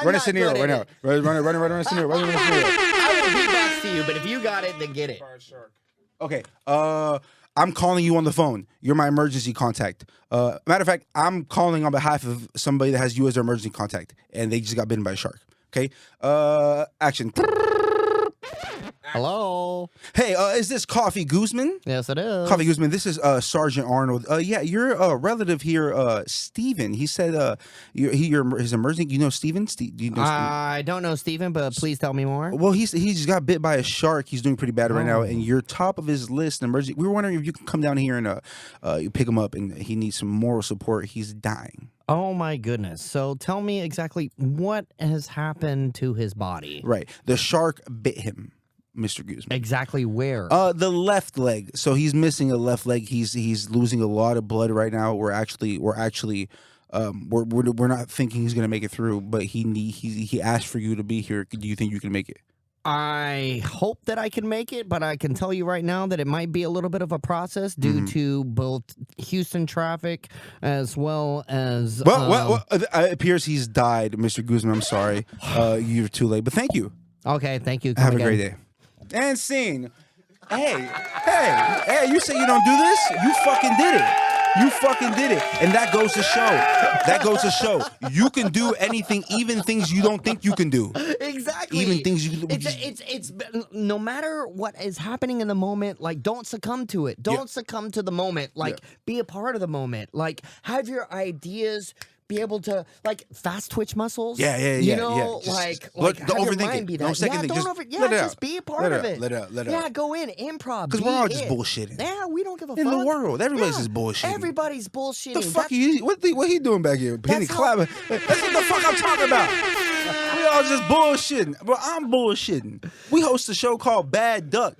[SPEAKER 1] Run a scenario right now. Run a scenario. Run a scenario.
[SPEAKER 2] I will beatbox to you, but if you got it, then get it.
[SPEAKER 1] Okay. I'm calling you on the phone. You're my emergency contact. Matter of fact, I'm calling on behalf of somebody that has you as their emergency contact, and they just got bitten by a shark. Okay. Action.
[SPEAKER 2] Hello.
[SPEAKER 1] Hey, is this Coffee Guzman?
[SPEAKER 2] Yes, it is.
[SPEAKER 1] Coffee Guzman, this is Sergeant Arnold. Yeah, your relative here, Steven. He said his emergency. You know Steven? Do you know Steven?
[SPEAKER 2] I don't know Steven, but please tell me more.
[SPEAKER 1] Well, he just got bit by a shark. He's doing pretty bad right now, and you're top of his list. Emergency. We were wondering if you can come down here and you pick him up, and he needs some moral support. He's dying.
[SPEAKER 2] Oh my goodness. So tell me exactly what has happened to his body.
[SPEAKER 1] Right, the shark bit him, Mr. Guzman.
[SPEAKER 2] Exactly where?
[SPEAKER 1] The left leg. So he's missing a left leg. He's losing a lot of blood right now. We're not thinking he's gonna make it through, but he asked for you to be here. Do you think you can make it?
[SPEAKER 2] I hope that I can make it, but I can tell you right now that it might be a little bit of a process due to both Houston traffic as well as.
[SPEAKER 1] Well, it appears he's died, Mr. Guzman. I'm sorry. You're too late, but thank you.
[SPEAKER 2] Okay, thank you. Come
[SPEAKER 1] Have
[SPEAKER 2] again.
[SPEAKER 1] a great day. And scene. Hey, you say you don't do this? You fucking did it. You fucking did it. And that goes to show. You can do anything, even things you don't think you can do.
[SPEAKER 2] Exactly.
[SPEAKER 1] Even things you can do.
[SPEAKER 2] It's no matter what is happening in the moment, like don't succumb to it. Don't succumb to the moment. Like be a part of the moment. Like have your ideas be able to like fast twitch muscles.
[SPEAKER 1] Yeah.
[SPEAKER 2] You know,
[SPEAKER 1] Just
[SPEAKER 2] like
[SPEAKER 1] don't
[SPEAKER 2] have your
[SPEAKER 1] overthink
[SPEAKER 2] mind
[SPEAKER 1] it.
[SPEAKER 2] be
[SPEAKER 1] Don't
[SPEAKER 2] that.
[SPEAKER 1] second
[SPEAKER 2] Yeah,
[SPEAKER 1] think.
[SPEAKER 2] don't
[SPEAKER 1] Just
[SPEAKER 2] over. Yeah,
[SPEAKER 1] let it
[SPEAKER 2] just
[SPEAKER 1] out.
[SPEAKER 2] be a part
[SPEAKER 1] Let
[SPEAKER 2] of
[SPEAKER 1] it
[SPEAKER 2] it.
[SPEAKER 1] out. Let it out. Let it
[SPEAKER 2] Yeah,
[SPEAKER 1] out.
[SPEAKER 2] go in improv.
[SPEAKER 1] Because
[SPEAKER 2] Be
[SPEAKER 1] we're all
[SPEAKER 2] it.
[SPEAKER 1] just bullshitting.
[SPEAKER 2] Yeah, we don't give a fuck.
[SPEAKER 1] In the world, everybody's just
[SPEAKER 2] Yeah,
[SPEAKER 1] bullshitting.
[SPEAKER 2] Everybody's bullshitting.
[SPEAKER 1] The fuck what he doing back here? Penny
[SPEAKER 2] how-
[SPEAKER 1] clapping. That's what the fuck I'm talking about. y'all just bullshitting. Bro, I'm bullshitting. We host a show called Bad Duck.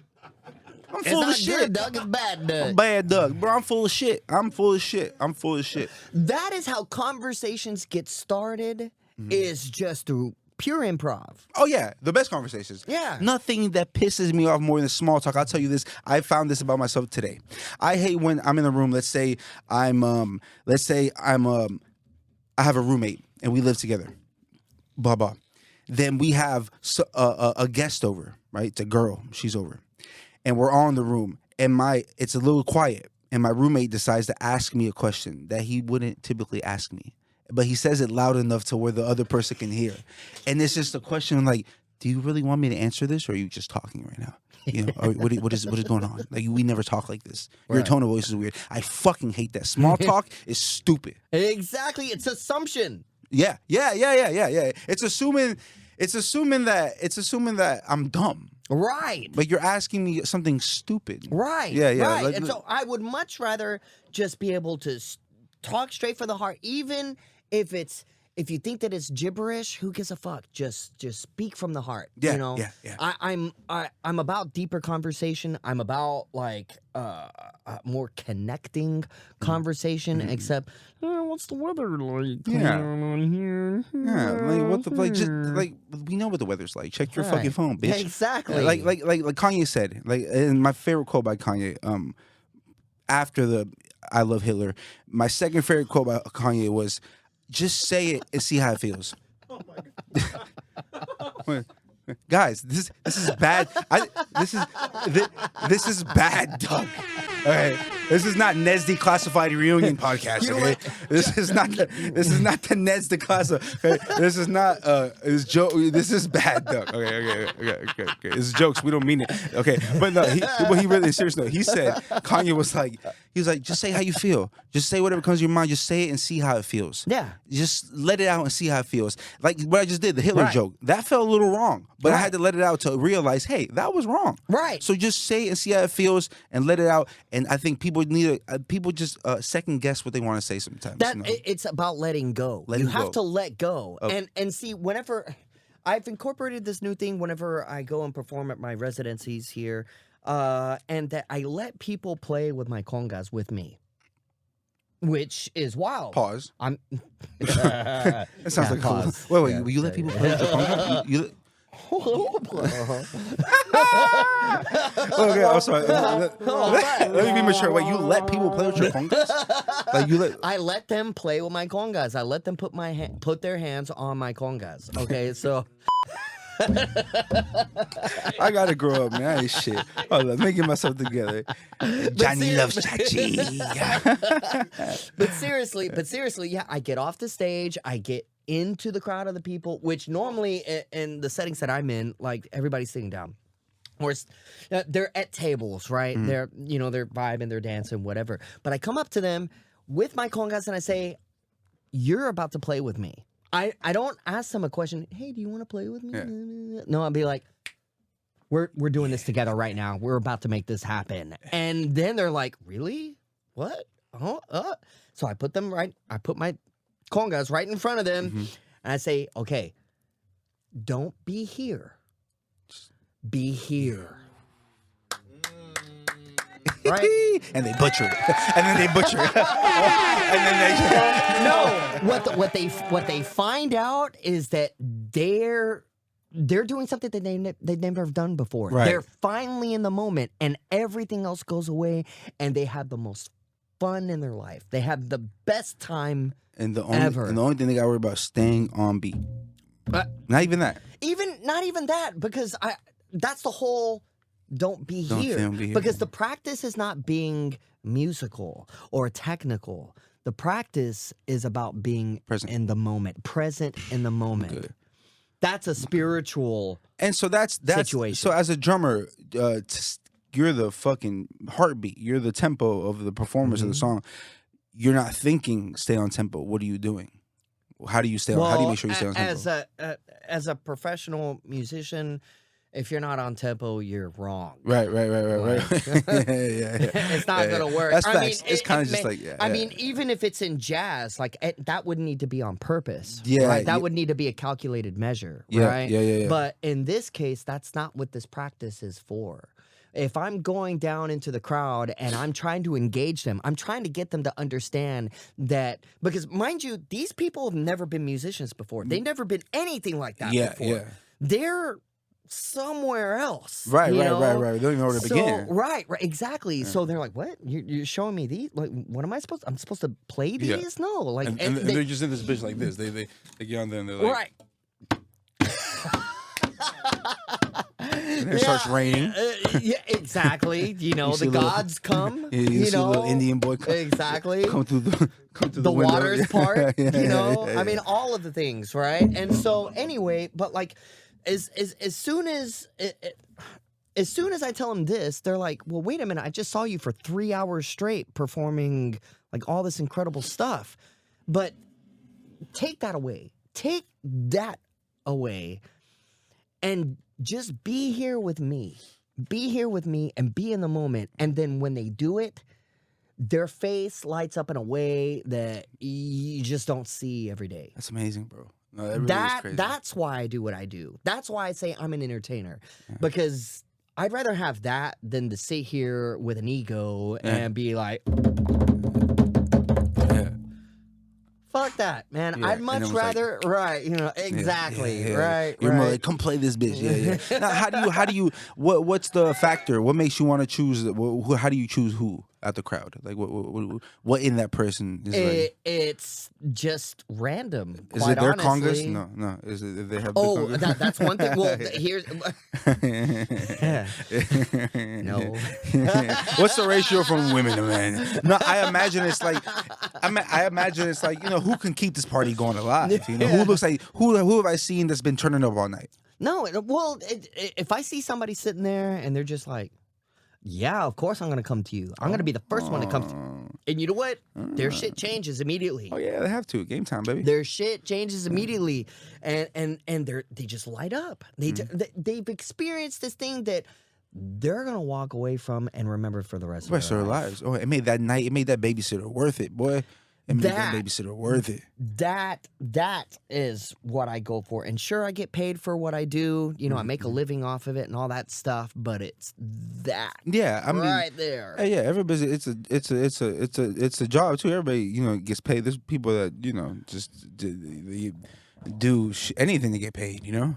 [SPEAKER 1] I'm
[SPEAKER 2] It's
[SPEAKER 1] full
[SPEAKER 2] not
[SPEAKER 1] of shit.
[SPEAKER 2] good, Doug. It's bad, Doug.
[SPEAKER 1] Bad Duck. Bro, I'm full of shit. I'm full of shit.
[SPEAKER 2] That is how conversations get started. Is just through pure improv.
[SPEAKER 1] Oh yeah, the best conversations.
[SPEAKER 2] Yeah.
[SPEAKER 1] Nothing that pisses me off more than small talk. I'll tell you this. I found this about myself today. I hate when I'm in a room. Let's say I have a roommate and we live together. Blah blah. Then we have a guest over. Right, it's a girl. She's over, and we're all in the room. And it's a little quiet. And my roommate decides to ask me a question that he wouldn't typically ask me. But he says it loud enough to where the other person can hear. And it's just a question like, do you really want me to answer this, or are you just talking right now? You know, or what is going on? Like, we never talk like this. Your
[SPEAKER 2] Right.
[SPEAKER 1] tone of voice is weird. I fucking hate that. Small talk is stupid.
[SPEAKER 2] Exactly. It's assumption.
[SPEAKER 1] Yeah. It's assuming that I'm dumb.
[SPEAKER 2] Right.
[SPEAKER 1] Like, you're asking me something stupid.
[SPEAKER 2] Right.
[SPEAKER 1] Yeah.
[SPEAKER 2] Right.
[SPEAKER 1] Like,
[SPEAKER 2] and so I would much rather just be able to talk straight from the heart, even if you think that it's gibberish. Who gives a fuck? Just speak from the heart.
[SPEAKER 1] Yeah,
[SPEAKER 2] You know.
[SPEAKER 1] yeah.
[SPEAKER 2] I'm about deeper conversation. I'm about like more connecting conversation. Except, what's the weather like?
[SPEAKER 1] Yeah.
[SPEAKER 2] on here?
[SPEAKER 1] Yeah, like what the just like we know what the weather's like. Check your
[SPEAKER 2] Right.
[SPEAKER 1] fucking phone, bitch.
[SPEAKER 2] Exactly.
[SPEAKER 1] Like Kanye said. Like, and my favorite quote by Kanye. After the I love Hitler, my second favorite quote by Kanye was, "Just say it and see how it feels." Oh my god. Guys, this is bad. This is bad, Doug. All right, this is not Ned's Declassified Reunion podcast. Okay, this is not the Ned's Declassified. Okay? This is not this joke. This is bad, Doug. Okay. It's jokes. We don't mean it. Okay, but no, he really serious. No, he said Kanye was like, just say how you feel. Just say whatever comes to your mind. Just say it and see how it feels.
[SPEAKER 2] Yeah.
[SPEAKER 1] Just let it out and see how it feels. Like what I just did, the Hitler
[SPEAKER 2] Right.
[SPEAKER 1] joke. That felt a little wrong, but I
[SPEAKER 2] Right.
[SPEAKER 1] had to let it out to realize, hey, that was wrong.
[SPEAKER 2] Right.
[SPEAKER 1] So just say it and see how it feels and let it out. And I think people need people just second guess what they want to say sometimes.
[SPEAKER 2] That
[SPEAKER 1] you know?
[SPEAKER 2] it's about letting go.
[SPEAKER 1] Letting
[SPEAKER 2] you have
[SPEAKER 1] go.
[SPEAKER 2] to let go.
[SPEAKER 1] Oh.
[SPEAKER 2] And see, whenever I've incorporated this new thing, whenever I go and perform at my residencies here, and that I let people play with my congas with me, which is wild.
[SPEAKER 1] Pause.
[SPEAKER 2] I'm.
[SPEAKER 1] That sounds like
[SPEAKER 2] pause.
[SPEAKER 1] Wait,
[SPEAKER 2] Yeah,
[SPEAKER 1] will you let people play with your conga? Okay, I'm sorry. Let me be mature. Wait, you let people play with your congas? Like you let?
[SPEAKER 2] I let them play with my congas. I let them put their hands on my congas. Okay, so
[SPEAKER 1] I gotta grow up, man. I ain't shit. Hold on, making myself together. Johnny loves Chachi.
[SPEAKER 2] but seriously, yeah, I get off the stage, I get into the crowd of the people, which normally in the settings that I'm in, like everybody's sitting down. Or they're at tables, right? They're vibing, they're dancing, whatever. But I come up to them with my congas and I say, "You're about to play with me." I don't ask them a question. Hey, do you want to play with me?
[SPEAKER 1] Yeah.
[SPEAKER 2] No, I'll be like, we're doing this together right now. We're about to make this happen. And then they're like, really? What? So I put my congas right in front of them, and I say, okay, don't be here. Be here. Right?
[SPEAKER 1] And they butcher it. And then they butcher it. And then they
[SPEAKER 2] No, what they find out is that they're doing something that they've never done before.
[SPEAKER 1] Right.
[SPEAKER 2] They're finally in the moment, and everything else goes away, and they have the most fun in their life. They have the best time
[SPEAKER 1] and the
[SPEAKER 2] ever.
[SPEAKER 1] only thing they got to worry about is staying on beat. Not even that.
[SPEAKER 2] Not even that, because that's the whole don't be here. Because the practice is not being musical or technical. The practice is about being
[SPEAKER 1] Present.
[SPEAKER 2] in the moment, present in the moment.
[SPEAKER 1] Good.
[SPEAKER 2] That's a spiritual
[SPEAKER 1] And so that's
[SPEAKER 2] situation.
[SPEAKER 1] So as a drummer, you're the fucking heartbeat. You're the tempo of the performance of the song. You're not thinking stay on tempo. What are you doing? How do you stay on? How do you make sure you stay on tempo?
[SPEAKER 2] As a professional musician, if you're not on tempo, you're wrong.
[SPEAKER 1] Right. yeah.
[SPEAKER 2] It's not gonna work.
[SPEAKER 1] That's
[SPEAKER 2] I
[SPEAKER 1] facts.
[SPEAKER 2] mean,
[SPEAKER 1] It's kind of just
[SPEAKER 2] may-
[SPEAKER 1] like, yeah.
[SPEAKER 2] I mean, even if it's in jazz, like that would need to be on purpose.
[SPEAKER 1] Yeah,
[SPEAKER 2] right? That
[SPEAKER 1] yeah.
[SPEAKER 2] would need to be a calculated measure.
[SPEAKER 1] Yeah,
[SPEAKER 2] right?
[SPEAKER 1] yeah.
[SPEAKER 2] But in this case, that's not what this practice is for. If I'm going down into the crowd and I'm trying to engage them, I'm trying to get them to understand that, because mind you, these people have never been musicians before. They've never been anything like that before.
[SPEAKER 1] Yeah.
[SPEAKER 2] They're somewhere else.
[SPEAKER 1] Right.
[SPEAKER 2] you
[SPEAKER 1] They
[SPEAKER 2] know?
[SPEAKER 1] don't even know where to begin.
[SPEAKER 2] Right, exactly. So they're like, "What? You're showing me these? Like, what am I supposed? I'm supposed to play these?
[SPEAKER 1] Yeah.
[SPEAKER 2] No, like,
[SPEAKER 1] And
[SPEAKER 2] they-
[SPEAKER 1] they're just in this bitch like this. They get on there and they're like,
[SPEAKER 2] right."
[SPEAKER 1] and it starts raining.
[SPEAKER 2] Yeah, exactly. You know,
[SPEAKER 1] You see
[SPEAKER 2] the
[SPEAKER 1] a little-
[SPEAKER 2] gods come.
[SPEAKER 1] Yeah, you see a little Indian boy come,
[SPEAKER 2] Exactly.
[SPEAKER 1] come through the
[SPEAKER 2] The
[SPEAKER 1] window.
[SPEAKER 2] waters part,
[SPEAKER 1] Yeah,
[SPEAKER 2] you know.
[SPEAKER 1] yeah.
[SPEAKER 2] I mean, all of the things, right? And so, anyway, but like, as soon as I tell them this, they're like, "Well, wait a minute! I just saw you for 3 hours straight performing like all this incredible stuff." But take that away. Take that away, and just be here with me. Be here with me and be in the moment. And then when they do it, their face lights up in a way that you just don't see every day.
[SPEAKER 1] That's amazing, bro. No, that really is crazy.
[SPEAKER 2] That's why I do what I do. That's why I say I'm an entertainer. Because I'd rather have that than to sit here with an ego and be like,
[SPEAKER 1] Yeah.
[SPEAKER 2] fuck that, man.
[SPEAKER 1] Yeah,
[SPEAKER 2] I'd
[SPEAKER 1] and
[SPEAKER 2] much
[SPEAKER 1] it was like-
[SPEAKER 2] rather, right, exactly,
[SPEAKER 1] Yeah.
[SPEAKER 2] right,
[SPEAKER 1] You're more
[SPEAKER 2] right.
[SPEAKER 1] like, come play this bitch. Yeah. Now, how do you? What's the factor? What makes you want to choose? How do you choose who out the crowd? Like, what in that person is like?
[SPEAKER 2] It's just random.
[SPEAKER 1] Is
[SPEAKER 2] quite
[SPEAKER 1] it their
[SPEAKER 2] honestly.
[SPEAKER 1] congas? No. Is it they have?
[SPEAKER 2] Oh,
[SPEAKER 1] the congas?
[SPEAKER 2] that's one thing. Well, here's no.
[SPEAKER 1] What's the ratio from women to men? No, I imagine it's like, you know, who can keep this party going alive? You know, who looks like who have I seen that's been turning up all night?
[SPEAKER 2] No, well, if I see somebody sitting there and they're just like, yeah, of course I'm going to come to you. I'm going to be the first one to come to you. And you know what? Their shit changes immediately.
[SPEAKER 1] Oh yeah, they have to. Game time, baby.
[SPEAKER 2] Their shit changes immediately. And they just light up. They've experienced this thing that they're going to walk away from and remember for the rest of their life.
[SPEAKER 1] lives. Oh, it made that babysitter worth it, boy. It made that babysitter worth it.
[SPEAKER 2] That is what I go for. And sure, I get paid for what I do. You know, I make a living off of it and all that stuff. But it's that.
[SPEAKER 1] Yeah, I mean,
[SPEAKER 2] right there.
[SPEAKER 1] Yeah, everybody. It's a job too. Everybody, you know, gets paid. There's people that, you know, just do anything to get paid. You know,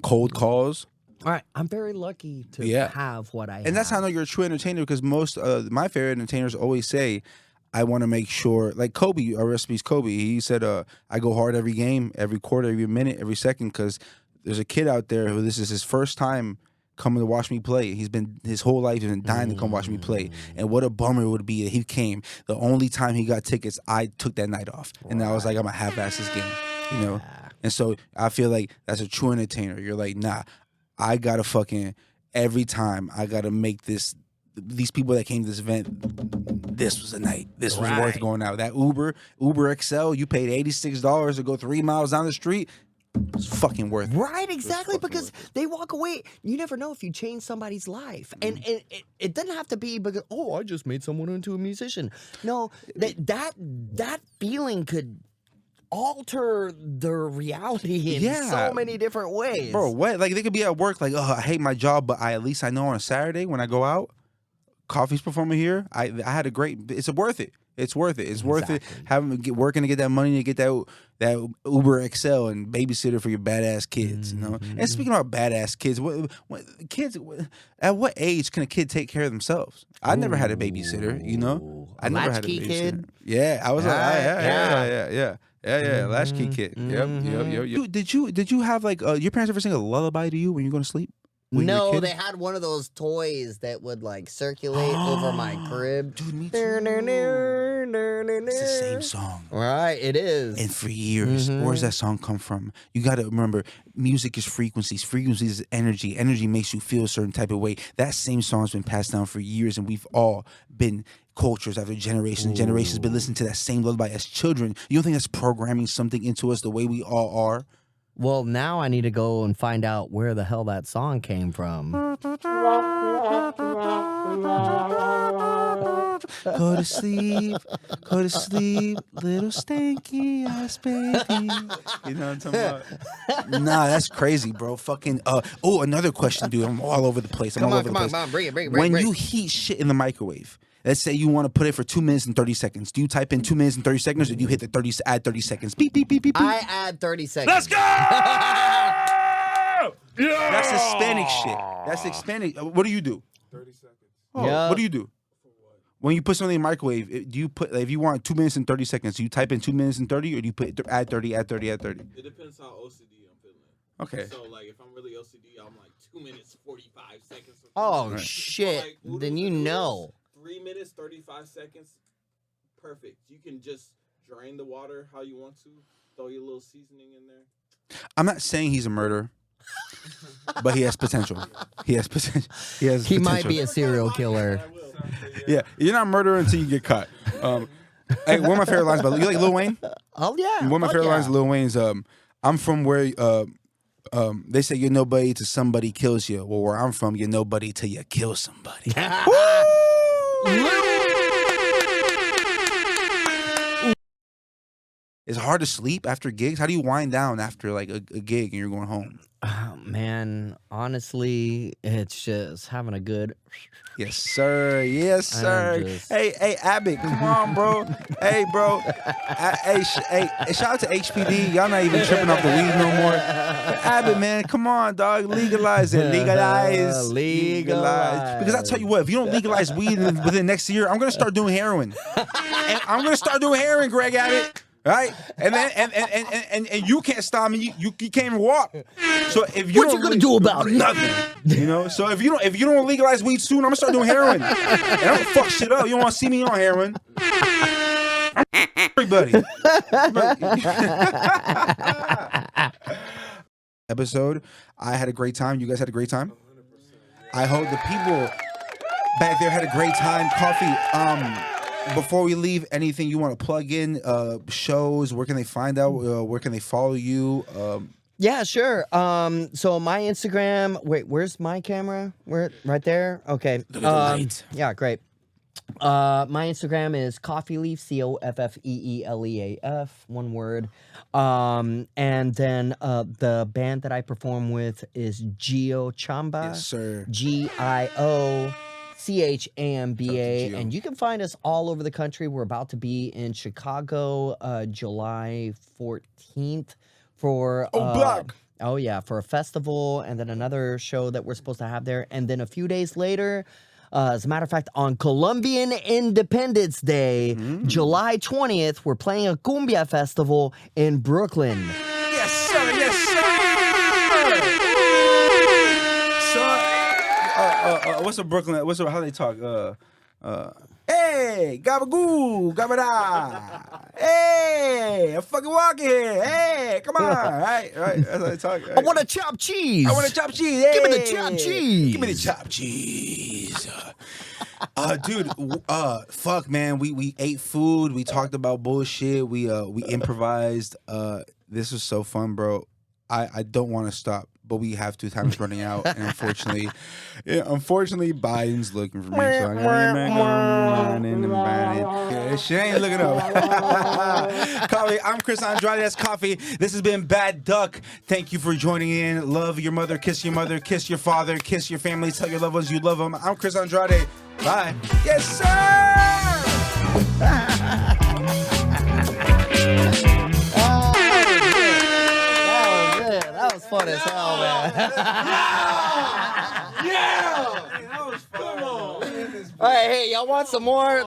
[SPEAKER 1] cold calls.
[SPEAKER 2] All right, I'm very lucky to have what I have.
[SPEAKER 1] And that's how I know you're a true entertainer, because most my favorite entertainers always say, I want to make sure, like Kobe, our recipes Kobe, he said, I go hard every game, every quarter, every minute, every second, because there's a kid out there who this is his first time coming to watch me play. His whole life he's been dying to come watch me play. And what a bummer it would be that he came. The only time he got tickets, I took that night off. And I was like, I'm going to half-ass this game, you know? And so I feel like that's a true entertainer. You're like, nah, I got to fucking, every time, I got to make these people that came to this event, this was a night. This was worth going out. That Uber XL, you paid $86 to go 3 miles down the street. It's fucking worth it.
[SPEAKER 2] Right, exactly, because they walk away. You never know if you change somebody's life. And it doesn't have to be because, oh, I just made someone into a musician. No, that feeling could alter their reality in so many different ways.
[SPEAKER 1] Bro, what? Like, they could be at work like, oh, I hate my job, but at least I know on a Saturday when I go out, Coffee's performing here, I had a great, it's worth it. It's worth it. It's worth it working to get that money to get that Uber XL and babysitter for your badass kids, you know? And speaking about badass kids, at what age can a kid take care of themselves? I never had a babysitter, you know? I never had a babysitter.
[SPEAKER 2] Kid?
[SPEAKER 1] Yeah, I was like, yeah, latchkey kid. Yep. Did you have like your parents ever sing a lullaby to you when you go to sleep?
[SPEAKER 2] No, they had one of those toys that would like circulate over my crib.
[SPEAKER 1] Dude, me too. It's the same song.
[SPEAKER 2] Right, it is.
[SPEAKER 1] And for years, where's that song come from? You got to remember, music is frequencies. Frequencies is energy. Energy makes you feel a certain type of way. That same song's been passed down for years, and we've all been cultures after generations and generations been listening to that same lullaby as children. You don't think that's programming something into us the way we all are?
[SPEAKER 2] Well, now I need to go and find out where the hell that song came from.
[SPEAKER 1] Go to sleep, little stanky ass baby. You know what I'm talking about? Nah, that's crazy, bro. Fucking. Another question, dude. I'm all over the place.
[SPEAKER 2] Come on, bring it.
[SPEAKER 1] When you heat shit in the microwave, let's say you want to put it for 2 minutes and 30 seconds. Do you type in 2 minutes and 30 seconds, or do you hit the add 30 seconds? Beep, beep, beep, beep, beep.
[SPEAKER 2] I add 30 seconds.
[SPEAKER 1] Let's go! Yeah! That's Hispanic shit. That's Hispanic. What do you do?
[SPEAKER 4] 30 seconds.
[SPEAKER 1] Oh,
[SPEAKER 2] Yeah.
[SPEAKER 1] What do you do? When you put something in the microwave, do you put, if you want 2 minutes and 30 seconds, do you type in 2 minutes and 30, or do you put add 30, add 30, add 30?
[SPEAKER 4] It depends how OCD I'm feeling.
[SPEAKER 1] Okay.
[SPEAKER 4] So, like, if I'm really OCD, I'm like 2 minutes, 45 seconds.
[SPEAKER 2] Oh,
[SPEAKER 1] Right.
[SPEAKER 2] shit.
[SPEAKER 4] Like, oodles
[SPEAKER 2] Then you
[SPEAKER 4] and
[SPEAKER 2] know.
[SPEAKER 4] 3 minutes, 35 seconds. Perfect. You can just drain the water how you want to. Throw your little seasoning in there.
[SPEAKER 1] I'm not saying he's a murderer, but he has potential. He has potential.
[SPEAKER 2] He might be a serial killer.
[SPEAKER 4] I will.
[SPEAKER 1] Yeah, you're not a murderer until you get caught. Hey, one of my favorite lines, by the way, you like Lil Wayne?
[SPEAKER 2] Oh, yeah.
[SPEAKER 1] One of my
[SPEAKER 2] Fuck
[SPEAKER 1] favorite
[SPEAKER 2] yeah.
[SPEAKER 1] lines of Lil Wayne's, I'm from where they say you're nobody till somebody kills you. Well, where I'm from, you're nobody till you kill somebody. It's hard to sleep after gigs. How do you wind down after like a gig and you're going home?
[SPEAKER 2] Oh, man, honestly, it's just having a good.
[SPEAKER 1] Yes, sir. Yes, sir.
[SPEAKER 2] just-
[SPEAKER 1] Hey, Abbott, come on, bro. Hey, bro. Hey, shout out to HPD. Y'all not even tripping off the weed no more. Abbott, man, come on, dog. Legalize it. Legalize. Because I tell you what, if you don't legalize weed within next year, I'm gonna start doing heroin. And I'm gonna start doing heroin, Greg Abbott. Right, and then and you can't stop me. You can't even walk. So if you
[SPEAKER 2] What you gonna do about it?
[SPEAKER 1] Nothing. You know. So if you don't legalize weed soon, I'm gonna start doing heroin. And I'm gonna fuck shit up. You don't want to see me on heroin. Everybody. Episode. I had a great time. You guys had a great time. I hope the people back there had a great time. Coffee. Before we leave, anything you want to plug in? Shows? Where can they find out? Where can they follow you?
[SPEAKER 2] Yeah, sure. So my Instagram. Wait, where's my camera? Where? Right there. Okay.
[SPEAKER 1] Look at the light.
[SPEAKER 2] Yeah, great. My Instagram is Coffeeleaf, COFFEELEAF, one word. And then the band that I perform with is Gio Chamba.
[SPEAKER 1] Yes, sir.
[SPEAKER 2] GIOCHAMBA.
[SPEAKER 1] Gio.
[SPEAKER 2] And you can find us all over the country. We're about to be in Chicago, July 14th for
[SPEAKER 1] Black.
[SPEAKER 2] Oh yeah, for a festival, and then another show that we're supposed to have there, and then a few days later, as a matter of fact, on Colombian Independence Day, July 20th, we're playing a cumbia festival in Brooklyn.
[SPEAKER 1] Yes, sir. Yes, sir. So, what's a Brooklyn? How they talk? Hey, gabagoo, gabada. Hey, I'm fucking walking here. Hey, come on. Right. That's how they talk.
[SPEAKER 2] I want to chop cheese.
[SPEAKER 1] I want to chop cheese. Hey.
[SPEAKER 2] Give me the chop cheese.
[SPEAKER 1] Give me the chop cheese. Dude, fuck, man. We ate food. We talked about bullshit. We improvised. This was so fun, bro. I don't want to stop, but we have to. Time's running out, and unfortunately, Biden's looking for me. So I gotta get back on and Biden. Yeah, she ain't looking up. Coffee. I'm Chris Andrade. That's Coffee. This has been Bad Duck. Thank you for joining in. Love your mother. Kiss your mother. Kiss your father. Kiss your family. Tell your loved ones you love them. I'm Chris Andrade. Bye. Yes, sir.
[SPEAKER 2] That was fun as hell, man.
[SPEAKER 1] Yeah. That was fun. Come on.
[SPEAKER 2] All right, hey, y'all want some more?